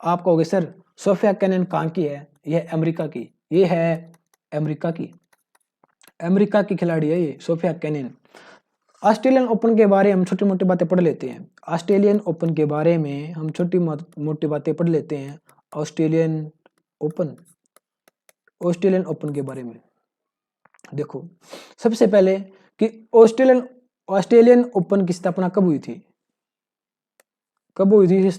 आप कहोगे सर सोफिया केनिन कहाँ की है? यह अमेरिका की, ये है अमेरिका की खिलाड़ी है ये सोफिया केनिन। ऑस्ट्रेलियन ओपन के बारे में हम छोटी मोटी बातें पढ़ लेते हैं। ऑस्ट्रेलियन ओपन के बारे में हम छोटी मोटी बातें पढ़ लेते हैं। ऑस्ट्रेलियन ओपन के बारे में देखो, सबसे पहले कि ऑस्ट्रेलियन ओपन की स्थापना कब हुई थी? इस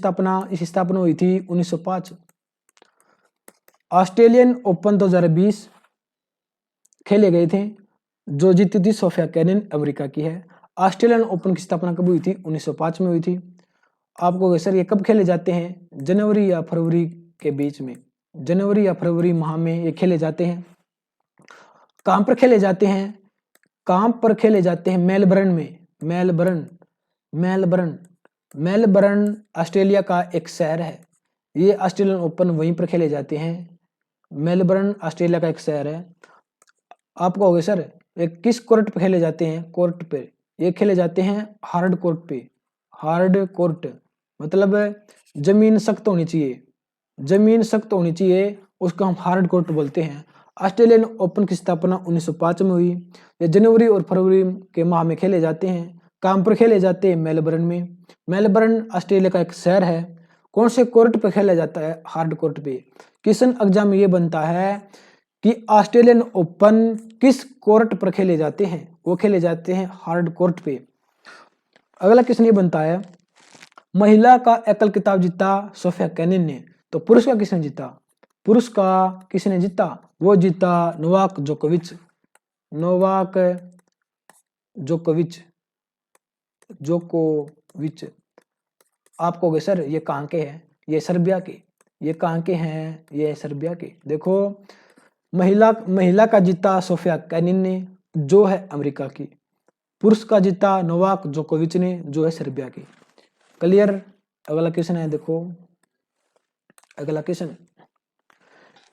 स्थापना हुई थी 1905। ऑस्ट्रेलियन ओपन 2020 खेले गए थे, जो जीती थी सोफिया केनिन, अमेरिका की है। ऑस्ट्रेलियन ओपन की स्थापना कब हुई थी? 1905 में हुई थी। आपको सर ये कब खेले जाते हैं? जनवरी या फरवरी के बीच में, जनवरी या फरवरी माह में ये खेले जाते हैं। कहाँ पर खेले जाते हैं? मेलबर्न में। मेलबर्न ऑस्ट्रेलिया का एक शहर है। ये ऑस्ट्रेलियन ओपन वहीं पर खेले जाते हैं। मेलबर्न ऑस्ट्रेलिया का एक शहर है। आप कहोगे सर ये किस कोर्ट पे खेले जाते हैं? कोर्ट पे ये खेले जाते हैं हार्ड कोर्ट पे। हार्ड कोर्ट मतलब जमीन सख्त होनी चाहिए, उसको हम हार्ड कोर्ट बोलते हैं। ऑस्ट्रेलियन ओपन की स्थापना 1905 में हुई। ये जनवरी और फरवरी के माह में खेले जाते हैं। कहाँ पर खेले जाते हैं? मेलबर्न में। मेलबर्न ऑस्ट्रेलिया का एक शहर है। कौन से कोर्ट पे खेला जाता है? हार्ड कोर्ट पे। क्वेश्चन एग्जाम में ये बनता है कि ऑस्ट्रेलियन ओपन किस कोर्ट पर खेले जाते हैं? वो खेले जाते हैं हार्ड कोर्ट पे। अगला क्वेश्चन ये बनता है, महिला का एकल खिताब जीता सोफिया केनिन ने, तो पुरुष का किसने जीता? वो जीता नोवाक जोकोविच। आप कहोगे सर ये कहाँ के हैं? ये सर्बिया के। ये कहाँ के हैं? ये सर्बिया के। देखो महिला का जीता सोफिया केनिन ने, जो है अमेरिका की। पुरुष का जीता नोवाक जोकोविच ने, जो है सर्बिया की। क्लियर? अगला क्वेश्चन है, देखो अगला क्वेश्चन,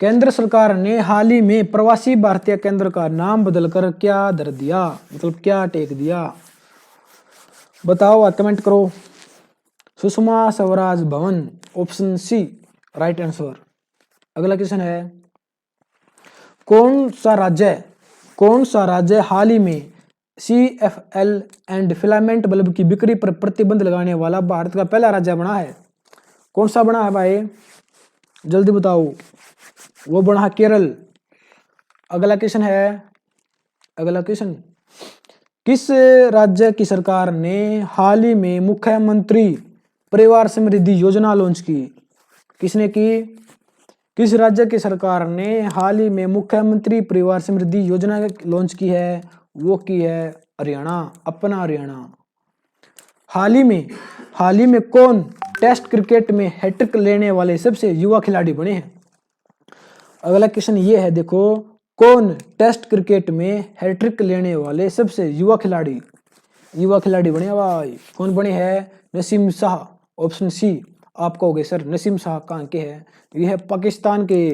केंद्र सरकार ने हाल ही में प्रवासी भारतीय केंद्र का नाम बदलकर क्या धर दिया? मतलब क्या टेक दिया? बताओ, कमेंट करो। सुषमा स्वराज भवन, ऑप्शन सी राइट आंसर। अगला क्वेश्चन है, कौन सा राज्य हाल ही में CFL एंड फिलामेंट बल्ब की बिक्री पर प्रतिबंध लगाने वाला भारत का पहला राज्य बना है? कौन सा बना है भाई? जल्दी बताओ। वो बना है केरल। अगला क्वेश्चन है, किस राज्य की सरकार ने हाल ही में मुख्यमंत्री परिवार समृद्धि योजना लॉन्च की? किसने की? किस राज्य की सरकार ने हाल ही में मुख्यमंत्री परिवार समृद्धि योजना लॉन्च की है? वो की है हरियाणा, अपना हरियाणा। हाल ही में कौन टेस्ट क्रिकेट में हैट्रिक लेने वाले सबसे युवा खिलाड़ी बने हैं? अगला क्वेश्चन ये है, देखो कौन टेस्ट क्रिकेट में हैट्रिक लेने वाले सबसे युवा खिलाड़ी बने भाई? कौन बने हैं? Naseem Shah, option c. आप कहोगे सर नसीम शाह कहाँ के हैं? ये है पाकिस्तान के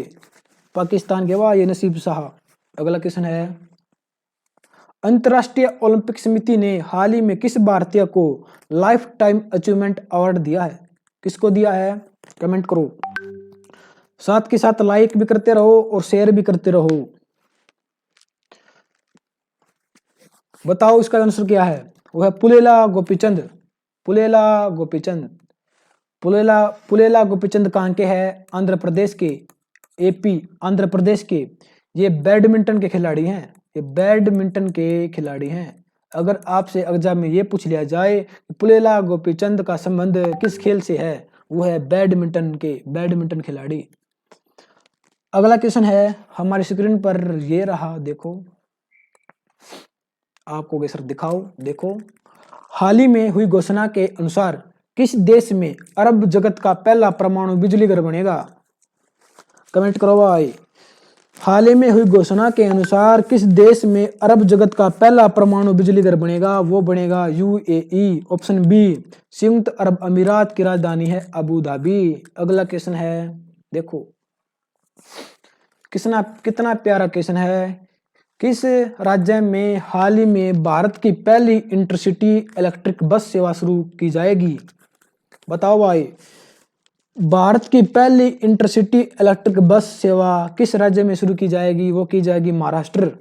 भाई, ये नसीम शाह। अगला क्वेश्चन है, अंतर्राष्ट्रीय ओलंपिक समिति ने हाल ही में किस भारतीय को लाइफ टाइम अचीवमेंट अवार्ड दिया है? किसको दिया है? कमेंट करो। साथ के साथ लाइक भी करते रहो और शेयर भी करते रहो। बताओ इसका आंसर क्या है? वो है पुलेला गोपीचंद। पुलेला गोपीचंद कहाँ के है? आंध्र प्रदेश के, AP आंध्र प्रदेश के। ये बैडमिंटन के खिलाड़ी हैं। अगर आपसे एग्जाम में ये पूछ लिया जाए कि पुलेला गोपीचंद का संबंध किस खेल से है, वो है बैडमिंटन खिलाड़ी। अगला क्वेश्चन है हमारी स्क्रीन पर ये रहा, देखो आपको सर दिखाओ, देखो हाल ही में हुई घोषणा के अनुसार किस देश में अरब जगत का पहला परमाणु बिजली घर बनेगा? कमेंट करो भाई। हाल ही में हुई घोषणा के अनुसार किस देश में अरब जगत का पहला परमाणु बिजली घर बनेगा? वो बनेगा यूएई। ऑप्शन बी संयुक्त अरब अमीरात की राजधानी है अबू धाबी। अगला क्वेश्चन है, देखो कितना प्यारा क्वेश्चन है। किस राज्य में हाल ही में भारत की पहली इंटरसिटी इलेक्ट्रिक बस सेवा शुरू की जाएगी? बताओ भाई, भारत की पहली इंटरसिटी इलेक्ट्रिक बस सेवा किस राज्य में शुरू की जाएगी? वो की जाएगी महाराष्ट्र।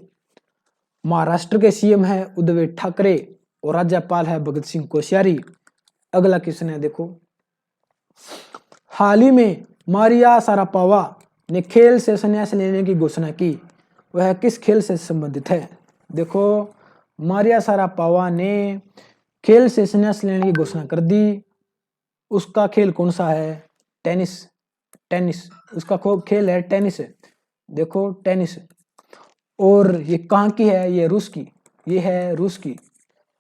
महाराष्ट्र के सीएम है उद्धव ठाकरे और राज्यपाल है भगत सिंह कोश्यारी। अगला क्वेश्चन है, देखो हाल ही में मारिया शारापोवा ने खेल से संन्यास लेने की घोषणा की, वह किस खेल से संबंधित है? देखो मारिया शारापोवा ने खेल से संन्यास लेने की घोषणा कर दी। उसका खेल कौन सा है? टेनिस। उसका खेल है टेनिस। देखो टेनिस। और ये कहाँ की है? ये रूस की। ये है रूस की।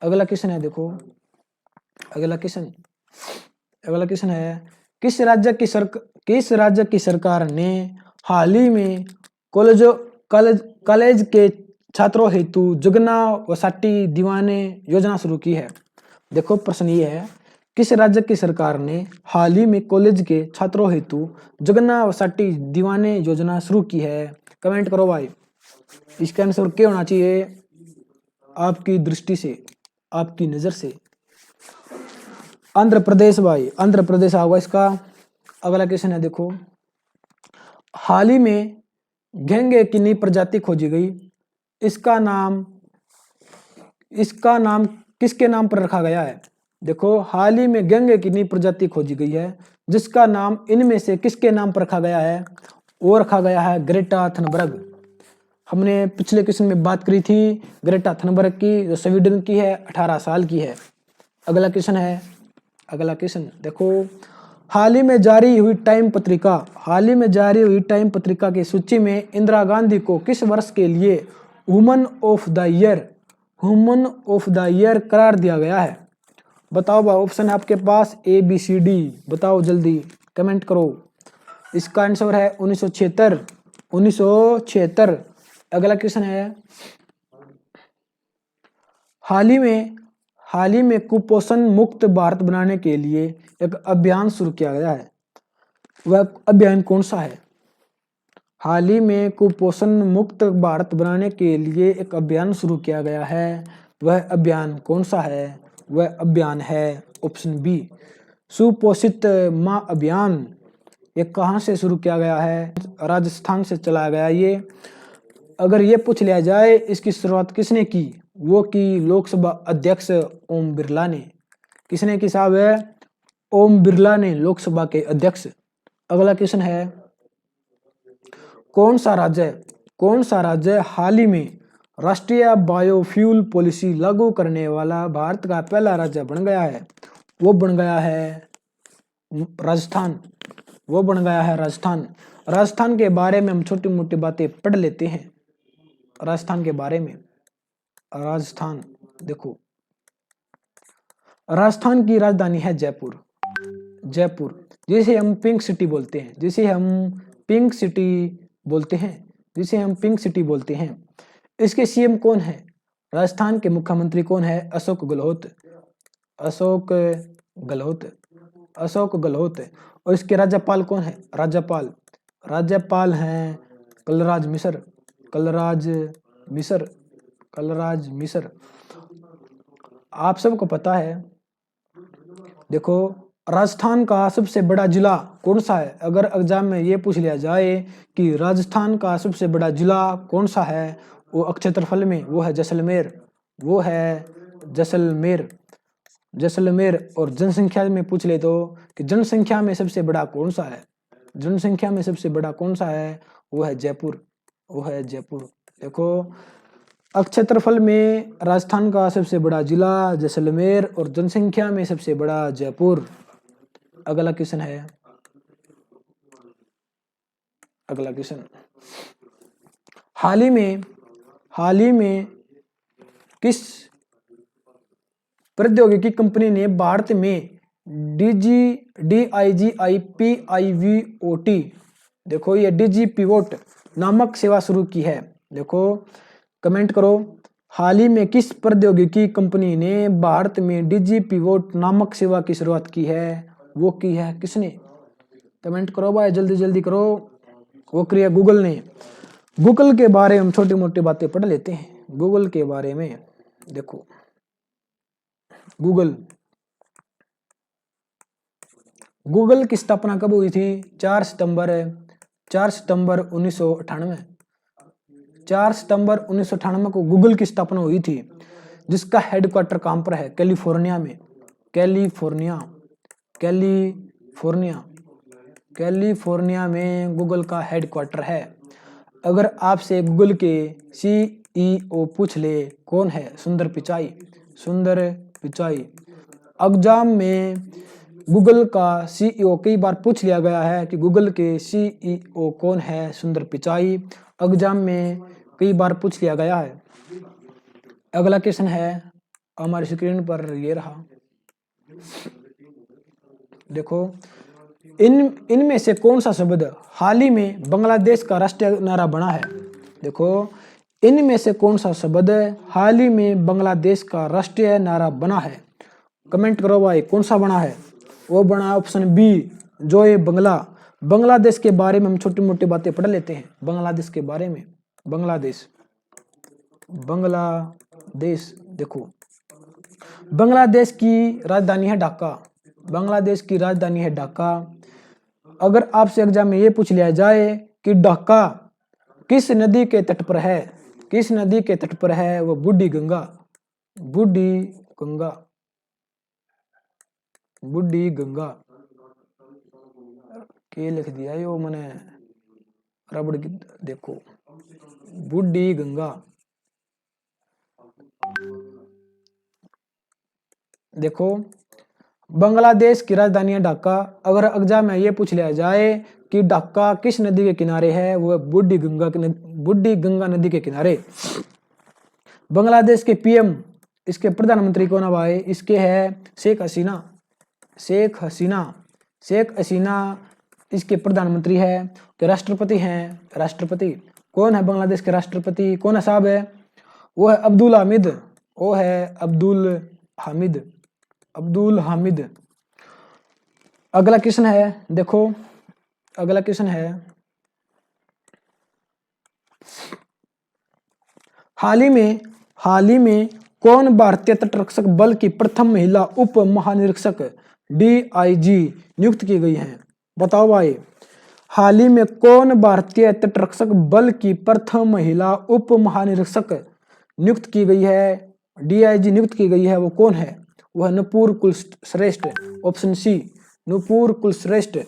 अगला क्वेश्चन है, देखो अगला क्वेश्चन है, किस राज्य की सरकार ने हाल ही में कॉलेज के छात्रों हेतु जुगना वसाटी दीवाने योजना शुरू की है? देखो प्रश्न ये है, किस राज्य की सरकार ने हाल ही में कॉलेज के छात्रों हेतु जुगना वसाटी दीवाने योजना शुरू की है? कमेंट करो भाई। इसका आंसर क्या होना चाहिए आपकी दृष्टि से, आपकी नजर से? आंध्र प्रदेश भाई, आंध्र प्रदेश होगा इसका। अगला क्वेश्चन है, देखो हाल ही में घेंगे की नई प्रजाति खोजी गई, इसका नाम किसके नाम पर रखा गया है? देखो हाल ही में घेंगे की नई प्रजाति खोजी गई है, जिसका नाम इनमें से किसके नाम पर रखा गया है? वो रखा गया है ग्रेटा थनबर्ग। हमने पिछले क्वेश्चन में बात करी थी ग्रेटा थनबर्ग की, जो स्वीडन की है, 18 साल की है। अगला क्वेश्चन देखो हाल ही में जारी हुई टाइम पत्रिका की सूची में इंदिरा गांधी को किस वर्ष के लिए वुमन ऑफ द ईयर करार दिया गया है? बताओ भाई, ऑप्शन है आपके पास ABCD, बताओ जल्दी कमेंट करो। इसका आंसर है 1976। अगला क्वेश्चन है, हाल ही में कुपोषण मुक्त भारत बनाने के लिए एक अभियान शुरू किया गया है, वह अभियान कौन सा है? हाल ही में कुपोषण मुक्त भारत बनाने के लिए एक अभियान शुरू किया गया है, वह अभियान कौन सा है? वह अभियान है ऑप्शन बी सुपोषित माँ अभियान। ये कहाँ से शुरू किया गया है? राजस्थान से चलाया गया ये। अगर ये पूछ लिया जाए इसकी शुरुआत किसने की? वो की लोकसभा अध्यक्ष ओम बिरला ने। किसने की साहब है? ओम बिरला ने, लोकसभा के अध्यक्ष। अगला क्वेश्चन है, कौन सा राज्य हाल ही में राष्ट्रीय बायोफ्यूल पॉलिसी लागू करने वाला भारत का पहला राज्य बन गया है? वो बन गया है राजस्थान। राजस्थान के बारे में हम छोटी मोटी बातें पढ़ लेते हैं। राजस्थान के बारे में, देखो राजस्थान की राजधानी है जयपुर। जिसे हम पिंक सिटी बोलते हैं। इसके सीएम कौन है? राजस्थान के मुख्यमंत्री कौन है? अशोक गहलोत। और इसके राज्यपाल कौन है? राज्यपाल हैं कलराज मिश्र। आप सबको पता है, देखो राजस्थान का सबसे बड़ा जिला कौन सा है? अगर एग्जाम में ये पूछ लिया जाए कि राजस्थान का सबसे बड़ा जिला कौन सा है, वो क्षेत्रफल में वो है जैसलमेर। और जनसंख्या में पूछ ले तो कि जनसंख्या में सबसे बड़ा कौन सा है? वो है जयपुर। देखो क्षेत्रफल में राजस्थान का सबसे बड़ा जिला जैसलमेर और जनसंख्या में सबसे बड़ा जयपुर। अगला क्वेश्चन है, हाल ही में किस प्रौद्योगिकी कंपनी ने भारत में DIGI PIVOT, देखो ये DG पिवोट नामक सेवा शुरू की है। देखो कमेंट करो, हाल ही में किस प्रौद्योगिकी कंपनी ने भारत में डिजी पिवोट नामक सेवा की शुरुआत की है? वो की है किसने? कमेंट करो भाई, जल्दी जल्दी करो। वो किया गूगल ने। गूगल के बारे में हम छोटी मोटी बातें पढ़ लेते हैं। गूगल के बारे में देखो, गूगल की स्थापना कब हुई थी? 4 सितंबर 1998। 4 सितंबर 1998 को गूगल की स्थापना हुई थी, जिसका हेडक्वार्टर कहां पर है? कैलिफोर्निया में। कैलिफोर्निया में गूगल का हेडक्वार्टर है। अगर आपसे गूगल के सीईओ पूछ ले कौन है? सुंदर पिचाई। एग्जाम में गूगल का सीईओ कई बार पूछ लिया गया है कि गूगल के सीईओ कौन है? सुंदर पिचाई। एग्जाम में कई बार पूछ लिया गया है। अगला क्वेश्चन है हमारी स्क्रीन पर, ये रहा। देखो, इनमें से कौन सा शब्द हाल ही में बांग्लादेश का राष्ट्रीय नारा बना है? देखो, इनमें से कौन सा शब्द हाल ही में बांग्लादेश का राष्ट्रीय नारा बना है? कमेंट करो भाई, कौन सा बना है? वो बना ऑप्शन बी, जोए बंगला। बांग्लादेश के बारे में हम छोटी मोटी बातें पढ़ लेते हैं। बांग्लादेश के बारे में, बांग्लादेश देखो, बांग्लादेश की राजधानी है ढाका। बांग्लादेश की राजधानी है ढाका। अगर आपसे एग्जाम में ये पूछ लिया जाए कि ढाका किस नदी के तट पर है? किस नदी के तट पर है? वो बूढ़ी गंगा। के लिख दिया यो मैंने रबड़ की। देखो, बूढ़ी गंगा। देखो, बांग्लादेश की राजधानी है ढाका। अगर एग्जाम में ये पूछ लिया जाए कि ढाका किस नदी के किनारे है? वो बूढ़ी गंगा नदी के किनारे। बांग्लादेश के पीएम, इसके प्रधानमंत्री कौन है भाई? इसके है शेख हसीना इसके प्रधानमंत्री है। तो राष्ट्रपति हैं, राष्ट्रपति कौन है? बांग्लादेश के राष्ट्रपति कौन है साहब? है वो है अब्दुल हामिद। अगला क्वेश्चन है, देखो अगला क्वेश्चन है, हाल ही में कौन भारतीय तटरक्षक बल की प्रथम महिला उप महानिरीक्षक डीआईजी नियुक्त की गई है? बताओ भाई, हाल ही में कौन भारतीय तटरक्षक बल की प्रथम महिला उप महानिरीक्षक नियुक्त की गई है? डीआईजी नियुक्त की गई है, वो कौन है? वो है नुपुर कुलश्रेष्ठ। Option C, Nupur Kulshreshtha.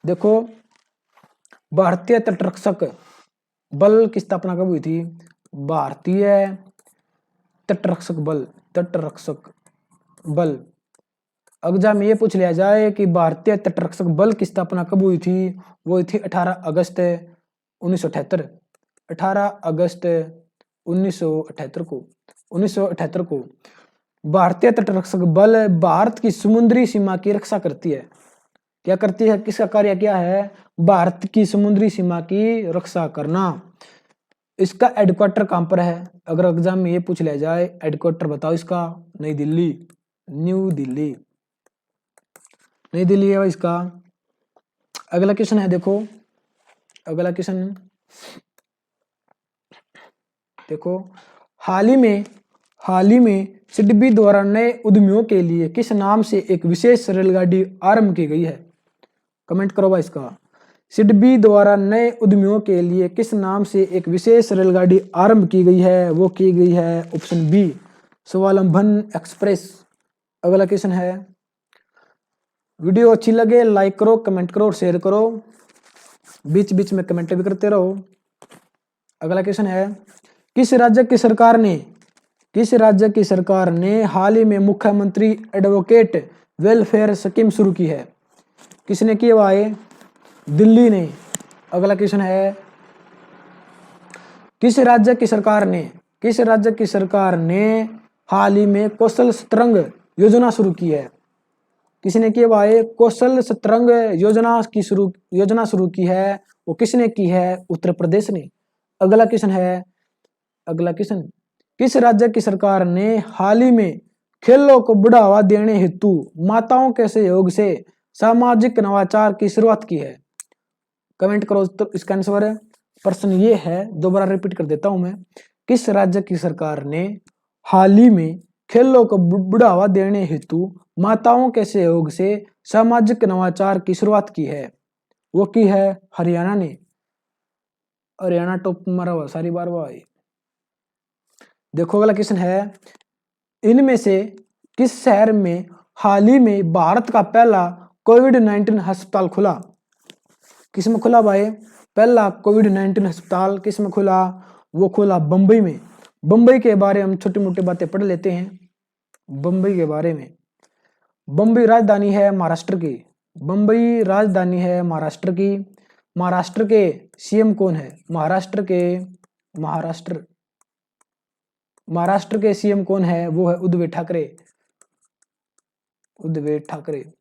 देखो, भारतीय तटरक्षक बल की स्थापना कब हुई थी? भारतीय तटरक्षक बल। एग्जाम में ये पूछ लिया जाए कि भारतीय तटरक्षक बल की स्थापना कब हुई थी? वो हुई थी 18 अगस्त 1978। 18 अगस्त 1978 को भारतीय तटरक्षक बल भारत की समुद्री सीमा की रक्षा करती है। क्या करती है? किसका कार्य क्या है? भारत की समुद्री सीमा की रक्षा करना। इसका हेडक्वार्टर कहां पर है? अगर एग्जाम में ये पूछ लिया जाए हेडक्वार्टर बताओ इसका? नई दिल्ली है इसका। अगला क्वेश्चन है, देखो अगला क्वेश्चन देखो, हाल ही में सिडबी द्वारा नए उद्यमियों के लिए किस नाम से एक विशेष रेलगाड़ी आरंभ की गई है? कमेंट करो भाई इसका। सिडबी द्वारा नए उद्यमियों के लिए किस नाम से एक विशेष रेलगाड़ी आरंभ की गई है? वो की गई है ऑप्शन बी, स्वावलंबन एक्सप्रेस। अगला क्वेश्चन है, वीडियो अच्छी लगे लाइक करो, कमेंट करो और शेयर करो, बीच बीच में कमेंट भी करते रहो। अगला क्वेश्चन है, किस राज्य की सरकार ने हाल ही में मुख्यमंत्री एडवोकेट वेलफेयर स्कीम शुरू की है? किसने की भाई? दिल्ली ने। अगला क्वेश्चन है, किस राज्य की सरकार ने हाल ही में कौशल शतरंग योजना शुरू की है? किसने की भाई? कौशल सतरंग योजना शुरू की है, वो किसने की है? उत्तर प्रदेश ने। अगला क्वेश्चन है, अगला क्वेश्चन, किस राज्य की सरकार ने हाल ही में खेलों को बढ़ावा देने हेतु माताओं के सहयोग से सामाजिक नवाचार की शुरुआत की है? कमेंट करो तो इसका आंसर है। प्रश्न ये है, दोबारा रिपीट कर देता हूं मैं, किस राज्य की सरकार ने हाल ही में खेलों को बढ़ावा देने हेतु माताओं के सहयोग से सामाजिक नवाचार की शुरुआत की है? वो की है हरियाणा ने। हरियाणा टॉप मारा हुआ सारी बार भाई। देखो अगला क्वेश्चन है, इनमें से किस शहर में हाल ही में भारत का पहला कोविड-19 अस्पताल खुला? किसमें खुला भाई? पहला कोविड-19 अस्पताल किसमें खुला? वो खुला बंबई में। बंबई के बारे में हम छोटी मोटी बातें पढ़ लेते हैं। बंबई के बारे में, बंबई राजधानी है महाराष्ट्र की। बंबई राजधानी है महाराष्ट्र की। महाराष्ट्र के सीएम कौन है? महाराष्ट्र के सीएम कौन है? वो है उद्धव ठाकरे। उद्धव ठाकरे।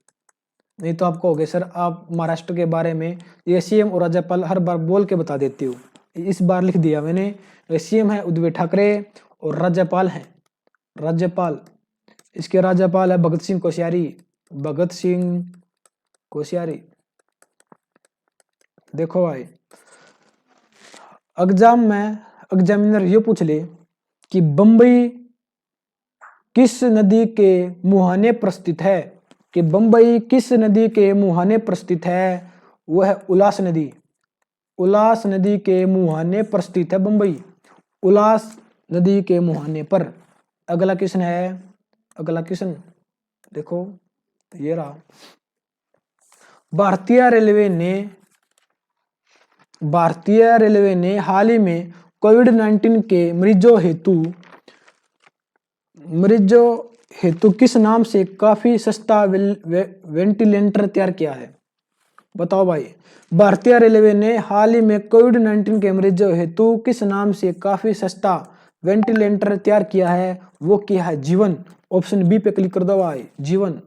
नहीं तो आप कहोगे सर आप महाराष्ट्र के बारे में ये सीएम और राज्यपाल हर बार बोल के बता देते हो, इस बार लिख दिया मैंने। सीएम है उद्धव ठाकरे और राज्यपाल इसके राज्यपाल है भगत सिंह कोश्यारी। देखो भाई, एग्जाम में एग्जामिनर ये पूछ ले कि बंबई किस नदी के मुहाने पर स्थित है? कि बंबई किस नदी के मुहाने पर स्थित है? वो है उल्लास नदी। उल्लास नदी के मुहाने पर स्थित है बंबई, उल्लास नदी के मुहाने पर। अगला क्वेश्चन है, अगला क्वेश्चन देखो ये रहा, भारतीय रेलवे ने हाल ही में कोविड-19 के मरीजों हेतु किस नाम से काफी सस्ता वेंटिलेटर तैयार किया है? बताओ भाई, भारतीय रेलवे ने हाल ही में कोविड-19 के मरीजों हेतु किस नाम से काफी सस्ता वेंटिलेटर तैयार किया है? वो क्या है? जीवन। ऑप्शन बी पे क्लिक कर दो भाई, जीवन।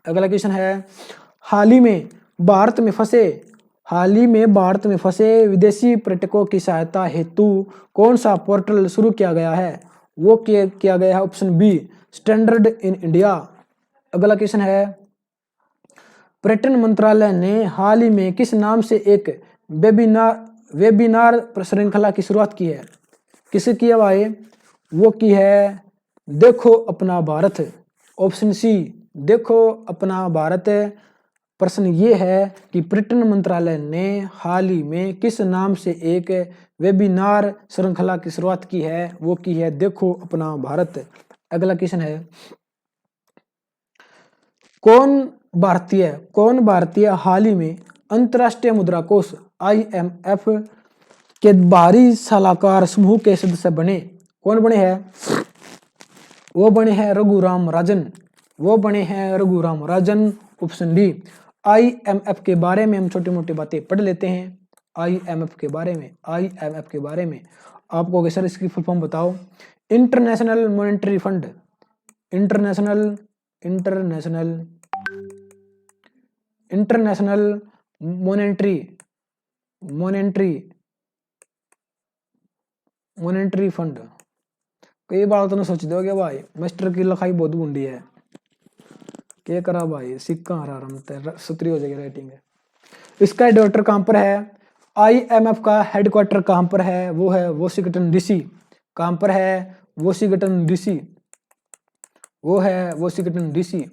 अगला क्वेश्चन है, हाल ही में भारत में फंसे विदेशी पर्यटकों की सहायता हेतु कौन सा पोर्टल शुरू किया गया है? वो किया गया है option b, standard in India. अगला क्वेश्चन है, पर्यटन मंत्रालय ने हाल ही में किस नाम से एक वेबिनार श्रृंखला की शुरुआत की है? किसे की है भाई? वो की है देखो अपना भारत। ऑप्शन सी, देखो अपना भारत। प्रश्न ये है कि पर्यटन मंत्रालय ने हाल ही में किस नाम से एक वेबिनार श्रृंखला की शुरुआत की है? वो की है देखो अपना भारत। अगला क्वेश्चन है, कौन भारतीय हाल ही में अंतर्राष्ट्रीय मुद्रा कोष IMF के बाहरी सलाहकार समूह के सदस्य बने? कौन बने हैं? वो बने हैं Raghuram Rajan. Option D. IMF के बारे में हम छोटी मोटी बातें पढ़ लेते हैं। IMF के बारे में आप कहोगे सर इसकी फुल फॉर्म बताओ। International monetary fund, international monetary fund. कई बार तो सोच दोगे भाई मास्टर की लिखाई बहुत गुंडी है, क्या करा भाई, सिक्का हरा रहा सुतरी हो जाएगी राइटिंग है। इसका हेडक्वार्टर कहाँ पर है? IMF का हेडक्वार्टर कहाँ पर है? वो है वॉशिंगटन डीसी। कहाँ पर है? Washington DC.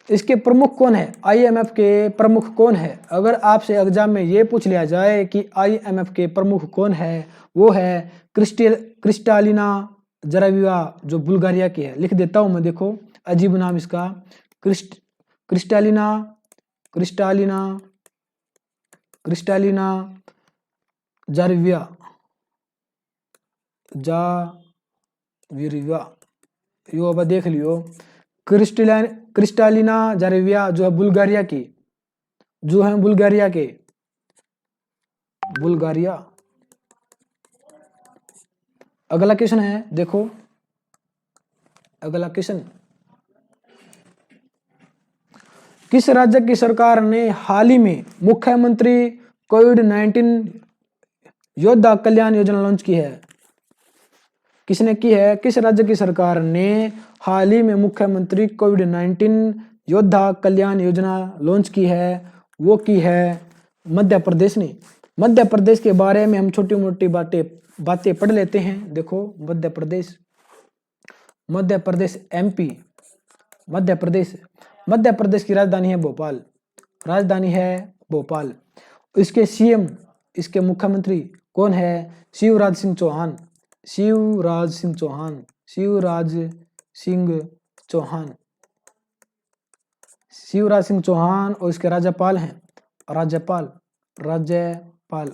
इसके प्रमुख कौन है? IMF के प्रमुख कौन है? अगर आपसे एग्जाम में ये पूछ लिया जाए कि IMF के प्रमुख कौन है, वो है क्रिस्टालिना जराविया, जो बुल्गारिया की है। लिख देता हूं मैं, देखो अजीब नाम इसका, क्रिस्टालिना जारविया यो अब देख लियो। क्रिस्टालिना जारविया जो है बुल्गारिया के बुल्गारिया। अगला क्वेश्चन है, देखो अगला क्वेश्चन, किस राज्य की सरकार ने हाल ही में मुख्यमंत्री कोविड-19 योद्धा कल्याण योजना लॉन्च की है? किसने की है? किस राज्य की सरकार ने हाल ही में मुख्यमंत्री कोविड-19 योद्धा कल्याण योजना लॉन्च की है? वो की है मध्य प्रदेश ने। मध्य प्रदेश के बारे में हम छोटी मोटी बातें पढ़ लेते हैं। देखो, मध्य प्रदेश एमपी, मध्य प्रदेश की राजधानी है भोपाल, इसके सीएम, इसके मुख्यमंत्री कौन है? शिवराज सिंह चौहान। और इसके राज्यपाल हैं, राज्यपाल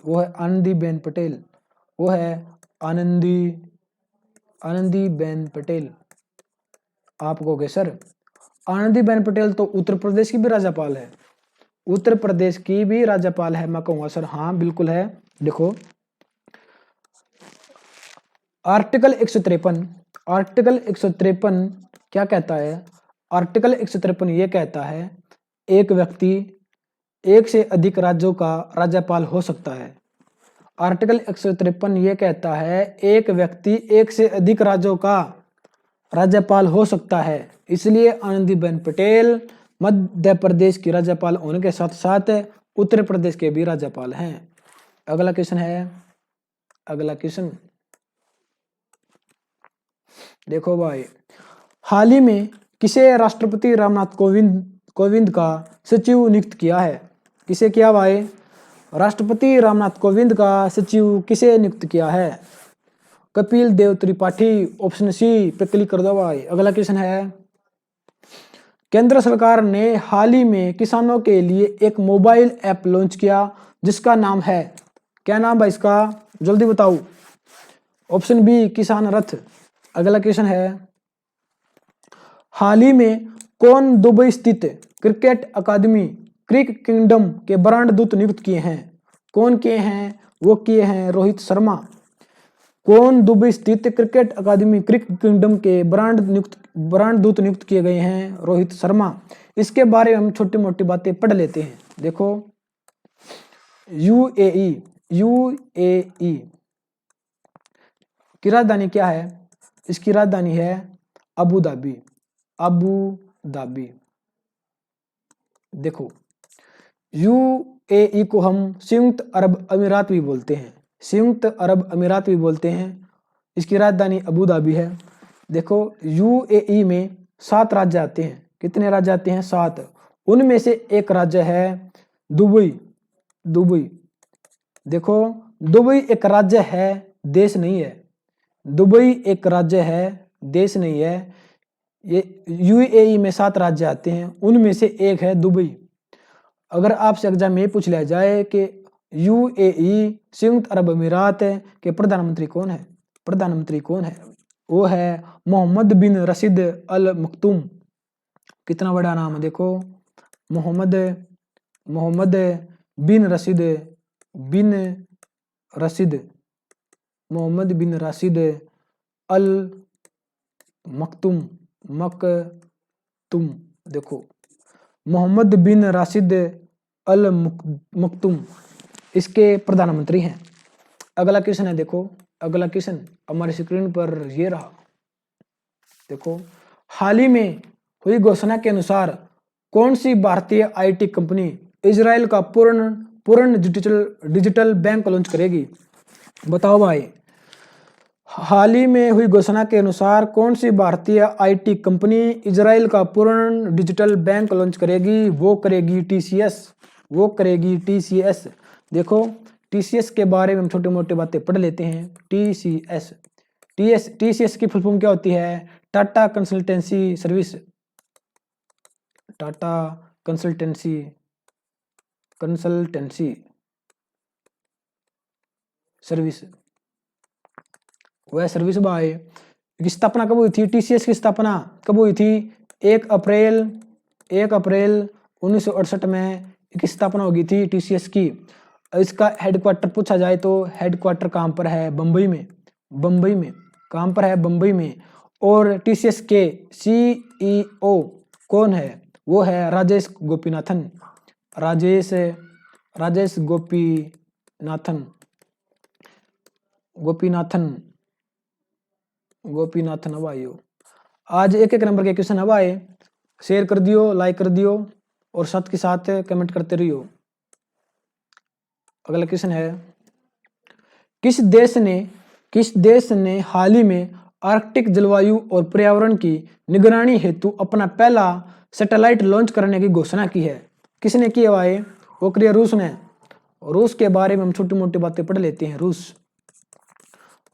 वो है आनंदीबेन पटेल। आप कहोगे सर आनंदीबेन पटेल तो उत्तर प्रदेश की भी राज्यपाल है, मैं कहूँगा सर हाँ बिल्कुल है। देखो, आर्टिकल 153 क्या कहता है? आर्टिकल 153 ये कहता है एक व्यक्ति एक से अधिक राज्यों का राज्यपाल हो सकता है। आर्टिकल 153 ये कहता है एक व्यक्ति एक से अधिक राज्यों का राज्यपाल हो सकता है। इसलिए आनंदीबेन पटेल मध्य प्रदेश की राज्यपाल होने के साथ साथ उत्तर प्रदेश के भी राज्यपाल हैं। अगला क्वेश्चन देखो भाई, हाल ही में किसे राष्ट्रपति रामनाथ कोविंद का सचिव नियुक्त किया है? किसे किया भाई? राष्ट्रपति रामनाथ कोविंद का सचिव किसे नियुक्त किया है? कपिल देव त्रिपाठी, ऑप्शन सी पे क्लिक कर दो भाई। अगला क्वेश्चन है, केंद्र सरकार ने हाल ही में किसानों के लिए एक मोबाइल ऐप लॉन्च किया जिसका नाम है, क्या नाम है इसका? जल्दी बताओ। ऑप्शन बी किसान रथ। अगला क्वेश्चन है, हाल ही में कौन दुबई स्थित क्रिकेट अकादमी क्रिक किंगडम के ब्रांड दूत नियुक्त किए हैं? कौन किए हैं? वो किए हैं रोहित शर्मा। कौन दुबई स्थित क्रिकेट अकादमी क्रिक किंगडम के ब्रांड दूत नियुक्त किए गए हैं? रोहित शर्मा। इसके बारे में हम छोटी मोटी बातें पढ़ लेते हैं। देखो, यूएई की राजधानी क्या है? इसकी राजधानी है अबू धाबी। देखो, यूएई को हम संयुक्त अरब अमीरात भी बोलते हैं। इसकी राजधानी अबू धाबी है। देखो, यूएई में 7 राज्य आते हैं। कितने राज्य आते हैं? 7। उनमें से एक राज्य है दुबई। देखो, दुबई एक राज्य है, देश नहीं है। दुबई एक राज्य है, देश नहीं है। ये यूएई में 7 राज्य आते हैं, उनमें से एक है दुबई। अगर आपसे एग्जाम में पूछ लिया जाए कि यूएई संयुक्त अरब अमीरात के प्रधानमंत्री कौन है? वो है मोहम्मद बिन रशीद अल मखतूम। कितना बड़ा नाम है देखो, मोहम्मद बिन रशीद अल मखतूम। देखो, मोहम्मद बिन राशिद अल मखतूम इसके प्रधानमंत्री हैं। अगला क्वेश्चन है, देखो, अगला क्वेश्चन हमारी स्क्रीन पर ये रहा। देखो, हाल ही में हुई घोषणा के अनुसार कौन सी भारतीय आईटी कंपनी इजराइल का पूर्ण डिजिटल बैंक लॉन्च करेगी? बताओ भाई। हाल ही में हुई घोषणा के अनुसार कौन सी भारतीय आईटी कंपनी इजराइल का पूर्ण डिजिटल बैंक लॉन्च करेगी? वो करेगी टीसीएस। देखो, टीसीएस के बारे में हम छोटी मोटी बातें पढ़ लेते हैं। टीसीएस की फुल फॉर्म क्या होती है? Tata consultancy service. वह सर्विस बाय की स्थापना कब हुई थी? टीसीएस की स्थापना कब हुई थी? 1 अप्रैल 1968 में इसकी स्थापना होगी थी टीसीएस की। इसका हेडक्वार्टर पूछा जाए तो हेडक्वार्टर कहाँ पर है? बम्बई में। कहाँ पर है? बम्बई में। और टीसीएस के सीईओ कौन है? वो है राजेश गोपीनाथन। राजेश राजेश गोपीनाथन गोपीनाथन गोपीनाथन अब आइयो। आज एक एक नंबर के क्वेश्चन अब आए। शेयर कर दियो, लाइक कर दियो और साथ के साथ कमेंट करते रहियो। अगला क्वेश्चन है, किस देश ने हाल ही में आर्कटिक जलवायु और पर्यावरण की निगरानी हेतु अपना पहला सैटेलाइट लॉन्च करने की घोषणा की है? किसने की है? वो किया रूस ने। रूस के बारे में हम छोटी मोटी बातें पढ़ लेते हैं।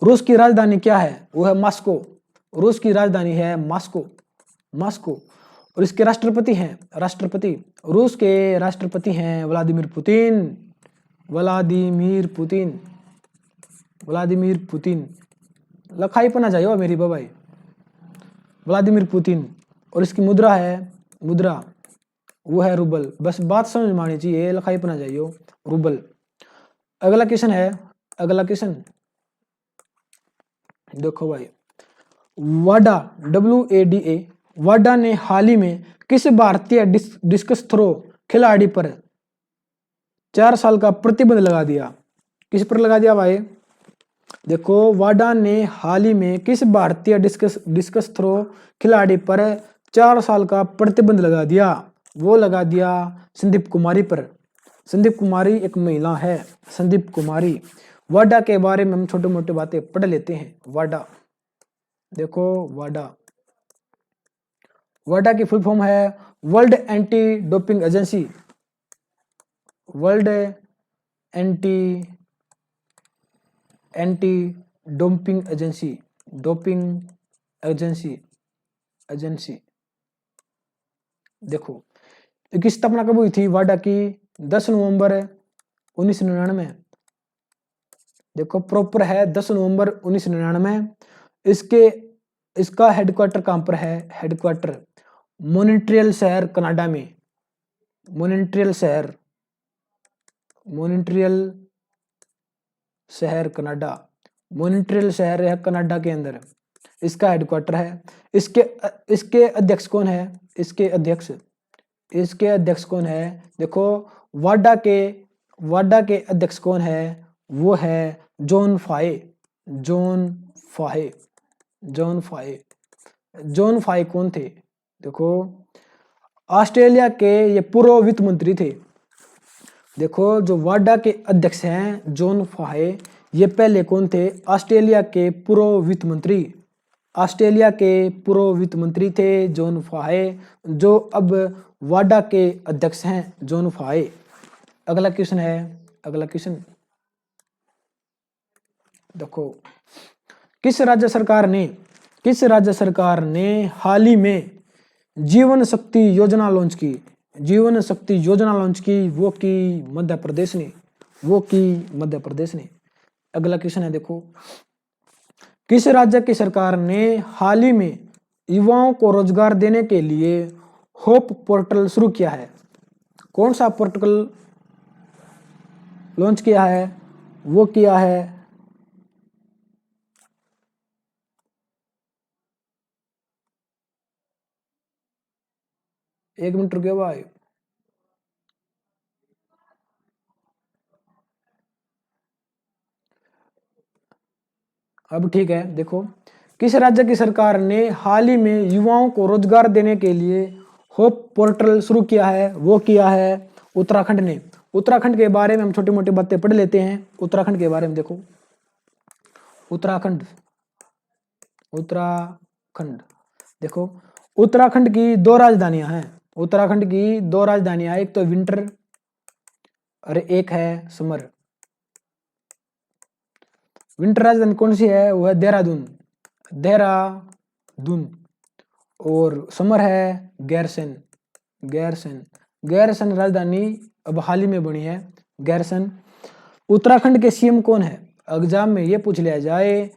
रूस की राजधानी क्या है? वो है मॉस्को। रूस की राजधानी है मॉस्को। और इसके राष्ट्रपति रूस के राष्ट्रपति हैं व्लादिमीर पुतिन। लखाई पना जाइयो मेरी बाबाई, व्लादिमीर पुतिन। और इसकी मुद्रा वो है रूबल। बस बात समझ में आनी चाहिए, लखाई पना जाइयो रूबल। अगला क्वेश्चन देखो भाई, वाडा WADA वाडा ने हाल ही में किस भारतीय डिस्कस थ्रो खिलाड़ी पर 4 साल का प्रतिबंध लगा दिया? किस पर लगा दिया भाई? देखो, वाडा ने हाल ही में किस भारतीय डिस्कस थ्रो खिलाड़ी पर 4 साल का प्रतिबंध लगा दिया? वो लगा दिया संदीप कुमारी पर। संदीप कुमारी एक महिला है, संदीप कुमारी। वाडा के बारे में हम छोटे मोटे बातें पढ़ लेते हैं। वाडा देखो, वाडा की फुल फॉर्म है world anti doping agency. World anti doping agency. देखो, इसकी स्थापना कब हुई थी वाडा की? 10 नवंबर 1999। देखो, प्रॉपर है 10 नवंबर 1999। इसका हेडक्वार्टर कहां पर है? हेडक्वार्टर मॉन्ट्रियल शहर कनाडा में। मॉन्ट्रियल शहर है कनाडा के अंदर, इसका हेडक्वार्टर है। इसके अध्यक्ष कौन है? इसके अध्यक्ष कौन है? देखो, वाडा के अध्यक्ष कौन है? वो है जॉन फाहे कौन थे? देखो, ऑस्ट्रेलिया के ये पूर्व वित्त मंत्री थे। देखो, जो वाडा के अध्यक्ष हैं जॉन फाहे, ये पहले कौन थे? ऑस्ट्रेलिया के पूर्व वित्त मंत्री थे जॉन फाहे, जो अब वाडा के अध्यक्ष हैं जॉन फाहे। अगला क्वेश्चन देखो, किस राज्य सरकार ने हाल ही में जीवन शक्ति योजना लॉन्च की? वो की मध्य प्रदेश ने। अगला क्वेश्चन है, देखो, किस राज्य की सरकार ने हाल ही में युवाओं को रोजगार देने के लिए होप पोर्टल शुरू किया है? कौन सा पोर्टल लॉन्च किया है? वो किया है, एक मिनट रुके भाई। अब ठीक है। देखो, किस राज्य की सरकार ने हाल ही में युवाओं को रोजगार देने के लिए होप पोर्टल शुरू किया है? वो किया है उत्तराखंड ने। उत्तराखंड के बारे में हम छोटी मोटी बातें पढ़ लेते हैं। उत्तराखंड के बारे में देखो, उत्तराखंड देखो, उत्तराखंड की 2 राजधानियां हैं। एक तो विंटर और एक है समर। विंटर राजधानी कौन सी है? वो है देहरादून। और समर है गैरसन राजधानी अब हाल ही में बनी है, गैरसन। उत्तराखंड के CM कौन है? एग्जाम में ये पूछ लिया जाए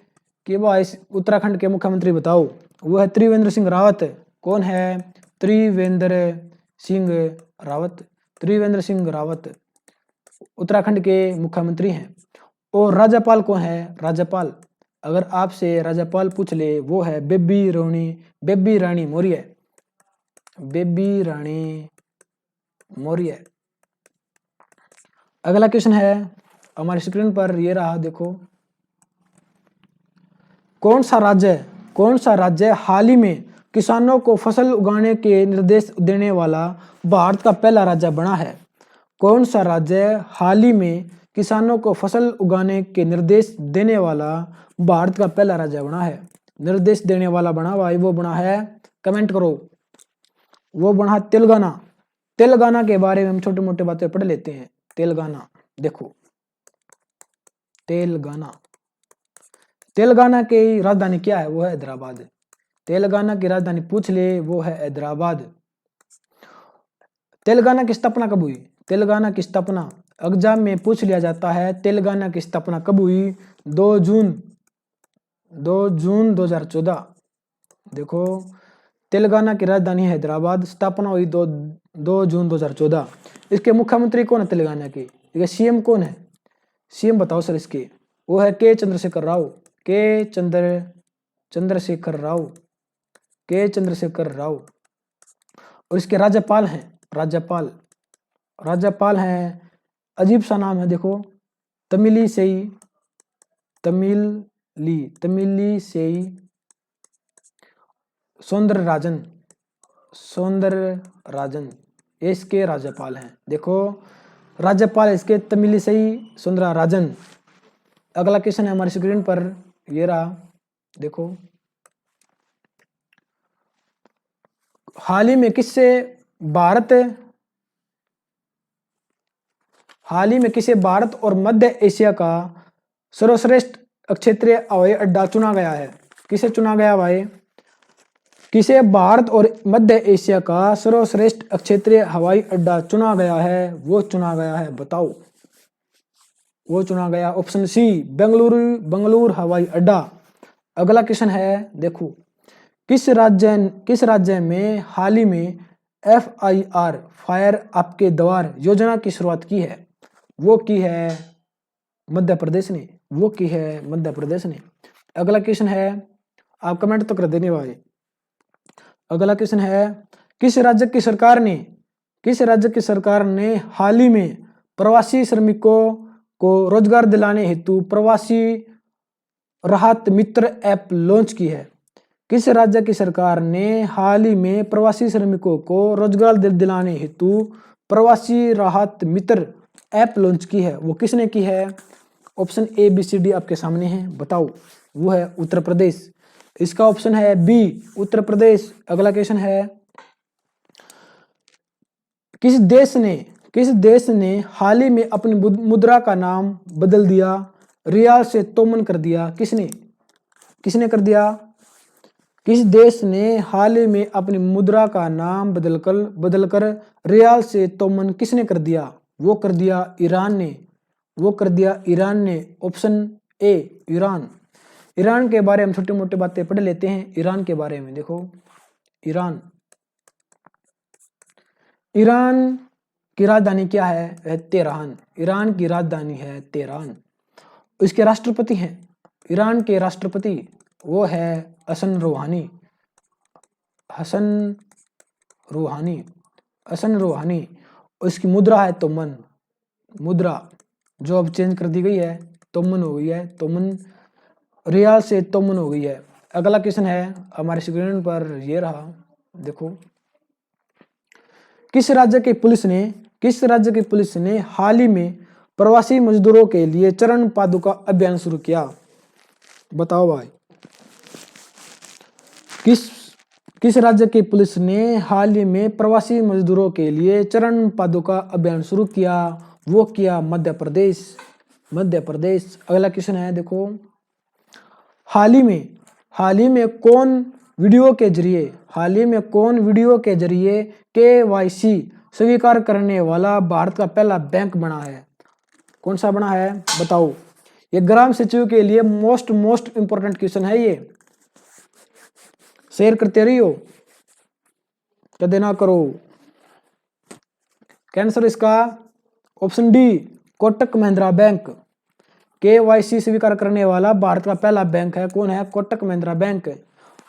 कि भाई उत्तराखंड के मुख्यमंत्री बताओ। वो है त्रिवेंद्र सिंह रावत। कौन है? त्रिवेंद्र सिंह रावत उत्तराखंड के मुख्यमंत्री हैं। और राज्यपाल कौन है? अगर आपसे राज्यपाल पूछ ले, वो है बेबी रानी मौर्य। बेबी रानी मौर्य। अगला क्वेश्चन है हमारी स्क्रीन पर, ये रहा देखो। कौन सा राज्य हाल ही में किसानों को फसल उगाने के निर्देश देने वाला भारत का पहला राज्य बना है? कौन सा राज्य हाल ही में किसानों को फसल उगाने के निर्देश देने वाला भारत का पहला राज्य बना है? निर्देश देने वाला बना भाई, वो बना है, कमेंट करो। वो बना तेलंगाना। तेलंगाना के बारे में हम छोटे मोटे बातें पढ़ लेते हैं। तेलंगाना देखो, तेलंगाना की राजधानी क्या है? वो है हैदराबाद। तेलंगाना की राजधानी पूछ ले, वो है हैदराबाद। तेलंगाना की स्थापना कब हुई? तेलंगाना की स्थापना एग्जाम में पूछ लिया जाता है। तेलंगाना की स्थापना कब हुई? 2 जून 2014। देखो, तेलंगाना की राजधानी हैदराबाद, स्थापना हुई 2 जून 2014। इसके मुख्यमंत्री कौन है तेलंगाना के? ये सीएम कौन है? सीएम बताओ सर इसके। वो है के चंद्रशेखर राव। और इसके राज्यपाल हैं, अजीब सा नाम है देखो, तमिलिसई सौंदरराजन ये इसके राज्यपाल हैं। देखो, राज्यपाल इसके तमिलिसई सौंदरराजन। अगला क्वेश्चन है हमारी स्क्रीन पर, ये रहा देखो। हाल ही में भारत और मध्य एशिया का सर्वश्रेष्ठ क्षेत्रीय हवाई अड्डा चुना गया है? किसे चुना गया भाई? किसे भारत और मध्य एशिया का सर्वश्रेष्ठ क्षेत्रीय हवाई अड्डा चुना गया है? वो चुना गया है, बताओ। वो चुना गया ऑप्शन सी, बेंगलुरु हवाई अड्डा। अगला क्वेश्चन है देखो, किस राज्य में हाल ही में FIR फायर आपके द्वार योजना की शुरुआत की है? वो की है मध्य प्रदेश ने। अगला क्वेश्चन है, आप कमेंट तो कर देने भाई। अगला क्वेश्चन है, किस राज्य की सरकार ने हाल ही में प्रवासी श्रमिकों को रोजगार दिलाने हेतु प्रवासी राहत मित्र ऐप लॉन्च की है? किस राज्य की सरकार ने हाल ही में प्रवासी श्रमिकों को रोजगार दिलाने हेतु प्रवासी राहत मित्र ऐप लॉन्च की है? वो किसने की है? ऑप्शन ABCD आपके सामने है, बताओ। वो है उत्तर प्रदेश। इसका ऑप्शन है बी, उत्तर प्रदेश। अगला क्वेश्चन है, किस देश ने हाल ही में अपनी मुद्रा का नाम बदल दिया, रियाल से तोमन कर दिया? किसने कर दिया? किस देश ने हाल ही में अपनी मुद्रा का नाम बदलकर रियाल से तोमन किसने कर दिया? वो कर दिया ईरान ने। ऑप्शन ए, ईरान के बारे में छोटी मोटी बातें पढ़ लेते हैं। ईरान के बारे में देखो, ईरान की राजधानी क्या है? तेहरान। ईरान की राजधानी है तेहरान। इसके राष्ट्रपति हैं, ईरान के राष्ट्रपति वो है हसन रूहानी। उसकी मुद्रा है तोमन। मुद्रा जो अब चेंज कर दी गई है, तोमन हो गई है। तोमन रियाल से तोमन हो गई है। अगला क्वेश्चन है हमारे स्क्रीन पर, ये रहा देखो, किस राज्य की पुलिस ने हाल ही में प्रवासी मजदूरों के लिए चरण पादुका अभियान शुरू किया? बताओ भाई, किस राज्य की पुलिस ने हाल ही में प्रवासी मजदूरों के लिए चरण पादुका अभियान शुरू किया? वो किया मध्य प्रदेश। अगला क्वेश्चन है देखो, हाल ही में कौन वीडियो के जरिए KYC स्वीकार करने वाला भारत का पहला बैंक बना है? कौन सा बना है, बताओ। ये ग्राम सचिव के लिए मोस्ट इंपोर्टेंट क्वेश्चन है। ये शेयर करते रहियो, कदे ना करो। कैंसर इसका option D, Kotak Mahindra bank. KYC स्वीकार करने वाला भारत का पहला बैंक है, कौन है? कोटक महिंद्रा बैंक।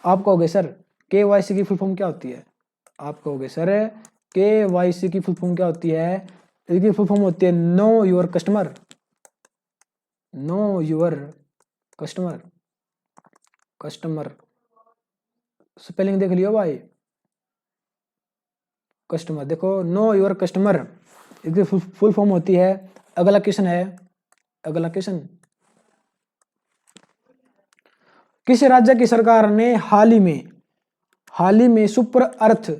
आप कहोगे सर KYC की फुल फॉर्म क्या होती है? आप कहोगे सर KYC की फुल फॉर्म क्या होती है? इसकी फुल फॉर्म होती है know your customer. Know your customer, customer spelling देख लियो भाई। कस्टमर देखो, नो योर कस्टमर इसकी फुल फॉर्म होती है। अगला क्वेश्चन है, अगला क्वेश्चन, किस राज्य की सरकार ने हाल ही में सुपर अर्थ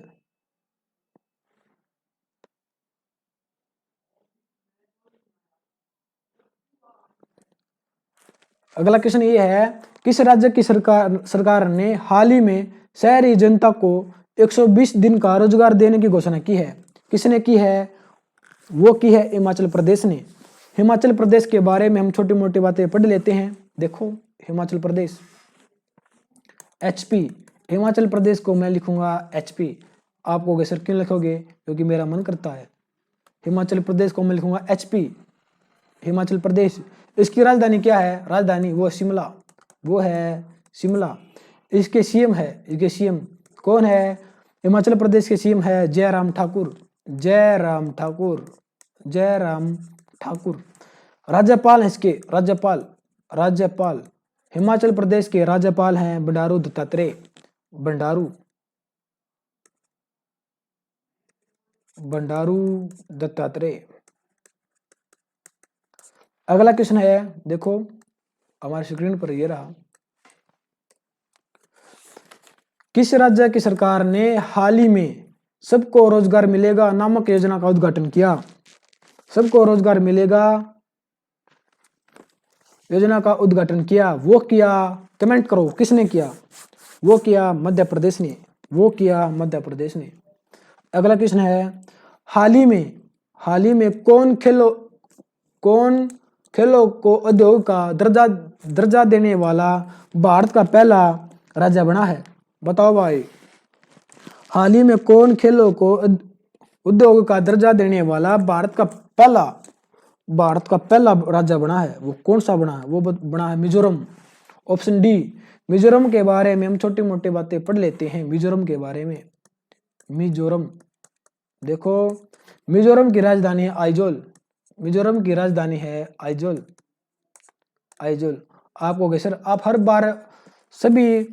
अगला क्वेश्चन ये है, किस राज्य की सरकार ने हाल ही में शहरी जनता को 120 दिन का रोजगार देने की घोषणा की है? किसने की है? वो की है हिमाचल प्रदेश ने। हिमाचल प्रदेश के बारे में हम छोटी मोटी बातें पढ़ लेते हैं। देखो हिमाचल प्रदेश, HP, हिमाचल प्रदेश को मैं लिखूंगा HP। आप कहोगे सर क्यों लिखोगे? क्योंकि मेरा मन करता है। हिमाचल प्रदेश को मैं लिखूंगा HP, हिमाचल प्रदेश। इसकी राजधानी क्या है? राजधानी वो शिमला, वो है शिमला। इसके सीएम है, इसके सीएम कौन है? हिमाचल प्रदेश के सीएम है जयराम ठाकुर, जयराम ठाकुर, जयराम ठाकुर। राज्यपाल है इसके, राज्यपाल, राज्यपाल हिमाचल प्रदेश के राज्यपाल हैं बंडारू दत्तात्रेय, बंडारू, बंडारू दत्तात्रेय। अगला क्वेश्चन है, देखो हमारी स्क्रीन पर ये रहा, किस राज्य की सरकार ने हाल ही में सबको रोजगार मिलेगा नामक योजना का उद्घाटन किया? सबको रोजगार मिलेगा योजना का उद्घाटन किया, वो किया, कमेंट करो किसने किया? वो किया मध्य प्रदेश ने, वो किया मध्य प्रदेश ने। अगला क्वेश्चन है, हाल ही में कौन खेलों को उद्योग का दर्जा देने वाला भारत का पहला राज्य बना है? बताओ भाई, हाल ही में कौन खेलों को उद्योग का दर्जा देने वाला भारत का पहला राज्य बना है? वो कौन सा बना है? वो बना है मिजोरम। ऑप्शन डी, मिजोरम के बारे में हम छोटी मोटी बातें पढ़ लेते हैं। मिजोरम के बारे में, मिजोरम देखो, मिजोरम की राजधानी है आइजोल, मिजोरम की राजधानी है आइजोल, आइजोल। आप कहोगे सर आप हर बार सभी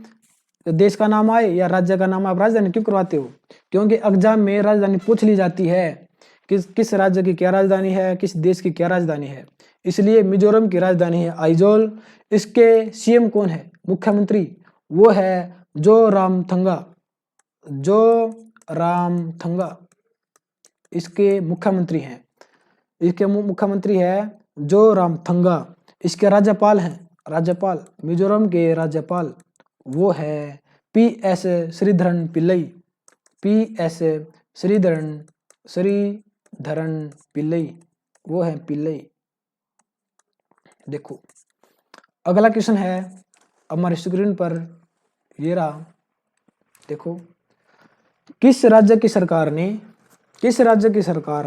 देश का नाम आए या राज्य का नाम आप राजधानी क्यों करवाते हो? क्योंकि एग्जाम में राजधानी पूछ ली जाती है, किस राज्य की क्या राजधानी है, किस देश की क्या राजधानी है। इसलिए मिजोरम की राजधानी है आइजोल। इसके सीएम कौन है? मुख्यमंत्री वो है जोरामथंगा, जोरामथंगा इसके मुख्यमंत्री हैं, इसके मुख्यमंत्री है जोरामथंगा। इसके राज्यपाल हैं, राज्यपाल मिजोरम के राज्यपाल वो है PS श्रीधरन पिल्लई, PS श्रीधरन पिल्लई, वो है पिल्लई। देखो अगला क्वेश्चन है हमारी स्क्रीन पर ये रहा, देखो किस राज्य की सरकार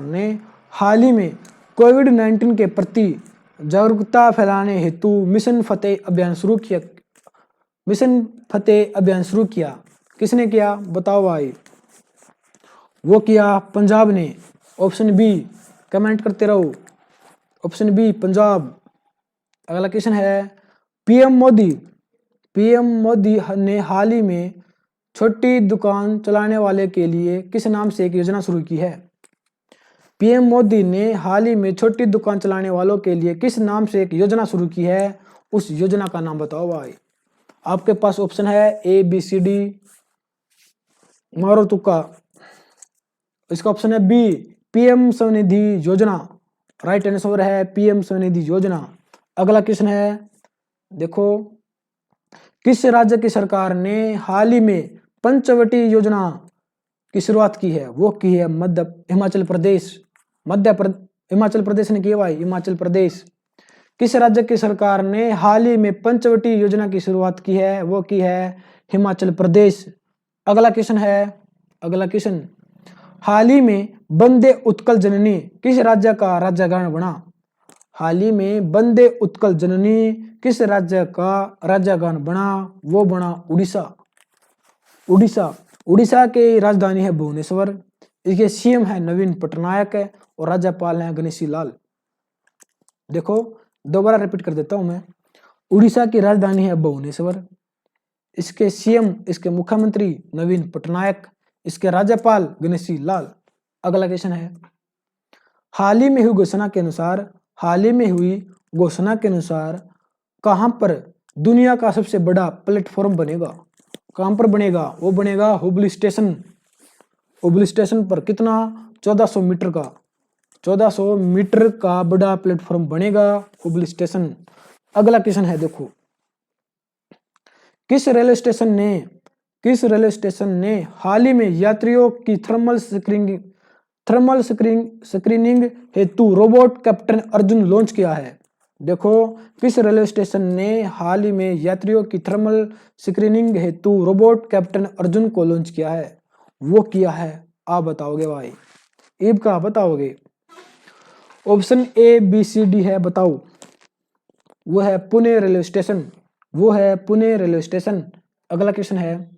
ने हाल ही में कोविड-19 के प्रति जागरूकता फैलाने हेतु मिशन फतेह अभियान शुरू किया? किसने किया? बताओ भाई। वो किया पंजाब ने। ऑप्शन बी, कमेंट करते रहो, ऑप्शन बी पंजाब। अगला क्वेश्चन है, पीएम मोदी ने हाल ही में छोटी दुकान चलाने वाले के लिए किस नाम से एक योजना शुरू की है? पीएम मोदी ने हाल ही में छोटी दुकान चलाने वालों के लिए किस नाम से एक योजना शुरू की है? उस योजना का नाम बताओ भाई। आपके पास ऑप्शन है ABCD, मारो तुक्का। इसका ऑप्शन है बी, PM स्वनिधि योजना। राइट आंसर है PM स्वनिधि योजना। अगला क्वेश्चन है, देखो किस राज्य की सरकार ने हाल ही में पंचवटी योजना की शुरुआत की है? वो की है हिमाचल प्रदेश, हिमाचल प्रदेश ने की है भाई, हिमाचल प्रदेश। किस राज्य की सरकार ने हाल ही में पंचवटी योजना की शुरुआत की है? वो की है हिमाचल प्रदेश। अगला क्वेश्चन है, अगला क्वेश्चन, हाल ही में वंदे उत्कल जननी किस राज्य का राज्यगान बना? हाल ही में वंदे उत्कल जननी किस राज्य का राज्यगान बना? वो बना उड़ीसा, उड़ीसा। उड़ीसा की राजधानी है भुवनेश्वर। इसके सीएम है नवीन पटनायक है और राज्यपाल है गणेशी लाल। देखो दोबारा रिपीट कर देता हूं मैं। उड़ीसा की राजधानी है भुवनेश्वर। इसके सीएम, इसके मुख्यमंत्री नवीन पटनायक, इसके राज्यपाल गणेशी लाल। अगला क्वेश्चन है, हाल ही में हुई घोषणा के अनुसार, हाल ही में हुई घोषणा के अनुसार कहां पर दुनिया का सबसे बड़ा प्लेटफॉर्म बनेगा? कहां पर बनेगा? वो बनेगा हुबली स्टेशन। हुबली स्टेशन पर कितना? 1400 मीटर का, 1400 मीटर का बड़ा प्लेटफॉर्म बनेगा हुबली स्टेशन। अगला क्वेश्चन है, देखो किस रेलवे स्टेशन ने हाल ही में यात्रियों की थर्मल स्क्रीनिंग हेतु रोबोट कैप्टन अर्जुन लॉन्च किया है? देखो किस रेलवे स्टेशन ने हाल ही में यात्रियों की थर्मल स्क्रीनिंग हेतु रोबोट कैप्टन अर्जुन को लॉन्च किया है? वो किया है, आप बताओगे भाई, ईब का बताओगे? Option a b c d है, बताओ। वो है पुणे रेलवे स्टेशन, वो है पुणे रेलवे स्टेशन। अगला क्वेश्चन है,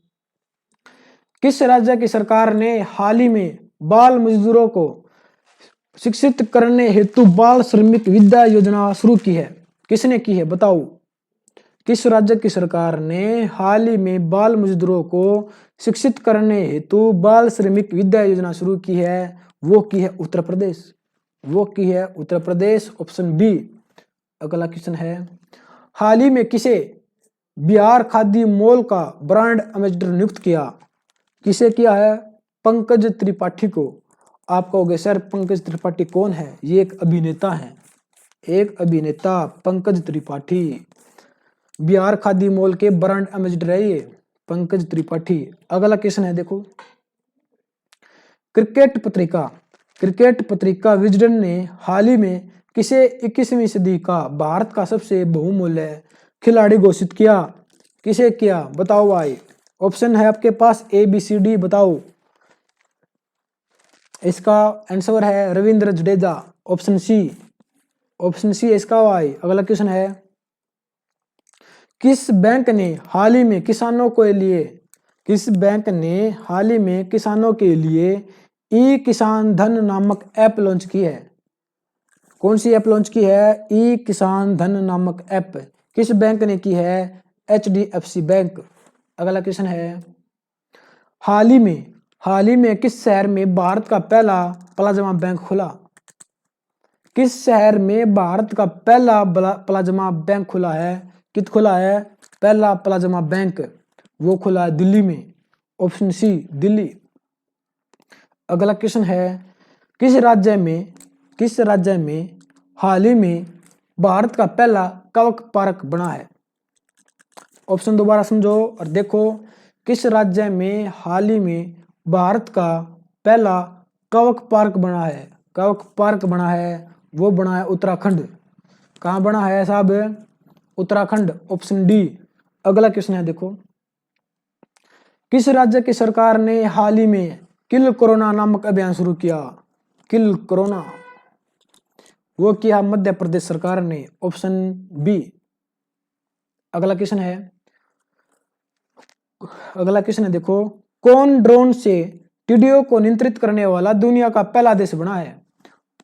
किस राज्य की सरकार ने हाल ही में बाल मजदूरों को शिक्षित करने हेतु बाल श्रमिक विद्या योजना शुरू की है? किसने की है, बताओ? किस राज्य की सरकार ने हाल ही में बाल मजदूरों को शिक्षित करने हेतु बाल श्रमिक विद्या योजना शुरू की है? वो की है उत्तर प्रदेश, वो की है उत्तर प्रदेश, ऑप्शन बी। अगला क्वेश्चन है, हाल ही में किसे बिहार खादी मॉल का ब्रांड एम्बेसडर नियुक्त किया? किसे किया है? पंकज त्रिपाठी को। आप कहोगे सर पंकज त्रिपाठी कौन है? ये एक अभिनेता है, एक अभिनेता पंकज त्रिपाठी। बिहार खादी मॉल के ब्रांड एम्बेसडर है ये पंकज त्रिपाठी। अगला क्वेश्चन है, देखो क्रिकेट पत्रिका विजडन ने हाल ही में किसे 21वीं सदी का भारत का सबसे बहुमूल्य खिलाड़ी घोषित किया? किसे किया, बताओ भाई? ऑप्शन है आपके पास ए बी सी डी, बताओ। इसका आंसर है रविंद्र जडेजा, ऑप्शन सी, ऑप्शन सी इसका भाई। अगला क्वेश्चन है, किस बैंक ने हाल ही में किसानों के लिए, किस बैंक ने हाल ही में किसानों के लिए ई किसान धन नामक ऐप लॉन्च की है? कौन सी ऐप लॉन्च की है? ई किसान धन नामक ऐप किस बैंक ने की है? HDFC bank. अगला क्वेश्चन है, हाल ही में किस शहर में भारत का पहला प्लाज्मा बैंक खुला? किस शहर में भारत का पहला प्लाज्मा बैंक खुला है? कित खुला है पहला प्लाज्मा बैंक? वो खुला है दिल्ली में, ऑप्शन सी दिल्ली। अगला क्वेश्चन है, किस राज्य में हाल ही में भारत का पहला कवक पार्क बना है? ऑप्शन दोबारा समझो और देखो, किस राज्य में हाल ही में भारत का पहला कवक पार्क बना है? कवक पार्क बना है, वो बना है उत्तराखंड। कहाँ बना है साहब? Uttarakhand, option D. अगला क्वेश्चन है, देखो किस राज्य की सरकार ने हाल ही में किल कोरोना नामक अभियान शुरू किया? किल कोरोना, वो किया मध्य प्रदेश सरकार ने, ऑप्शन बी। अगला क्वेश्चन है, देखो कौन ड्रोन से टिड्डियों को नियंत्रित करने वाला दुनिया का पहला देश बना है?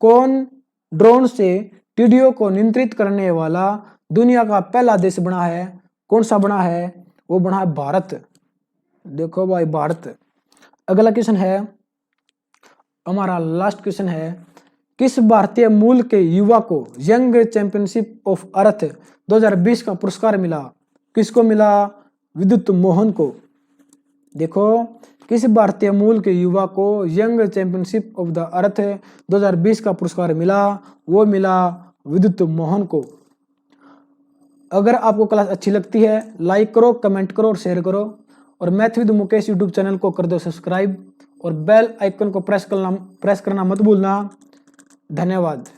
कौन ड्रोन से टिड्डियों को नियंत्रित करने वाला दुनिया का पहला देश बना है? कौन सा बना है? वो बना है भारत। देखो भाई भारत। अगला क्वेश्चन है, हमारा लास्ट क्वेश्चन है, किस भारतीय मूल के युवा को यंग चैंपियनशिप ऑफ अर्थ 2020 का पुरस्कार मिला? किसको मिला? विद्युत मोहन को। देखो किस भारतीय मूल के युवा को young championship of the earth 2020 का पुरस्कार मिला? वो मिला विद्युत मोहन को। अगर आपको क्लास अच्छी लगती है लाइक करो, कमेंट करो और शेयर करो, और math with Mukesh YouTube channel को कर दो सब्सक्राइब और बेल आइकन को प्रेस करना मत भूलना। धन्यवाद।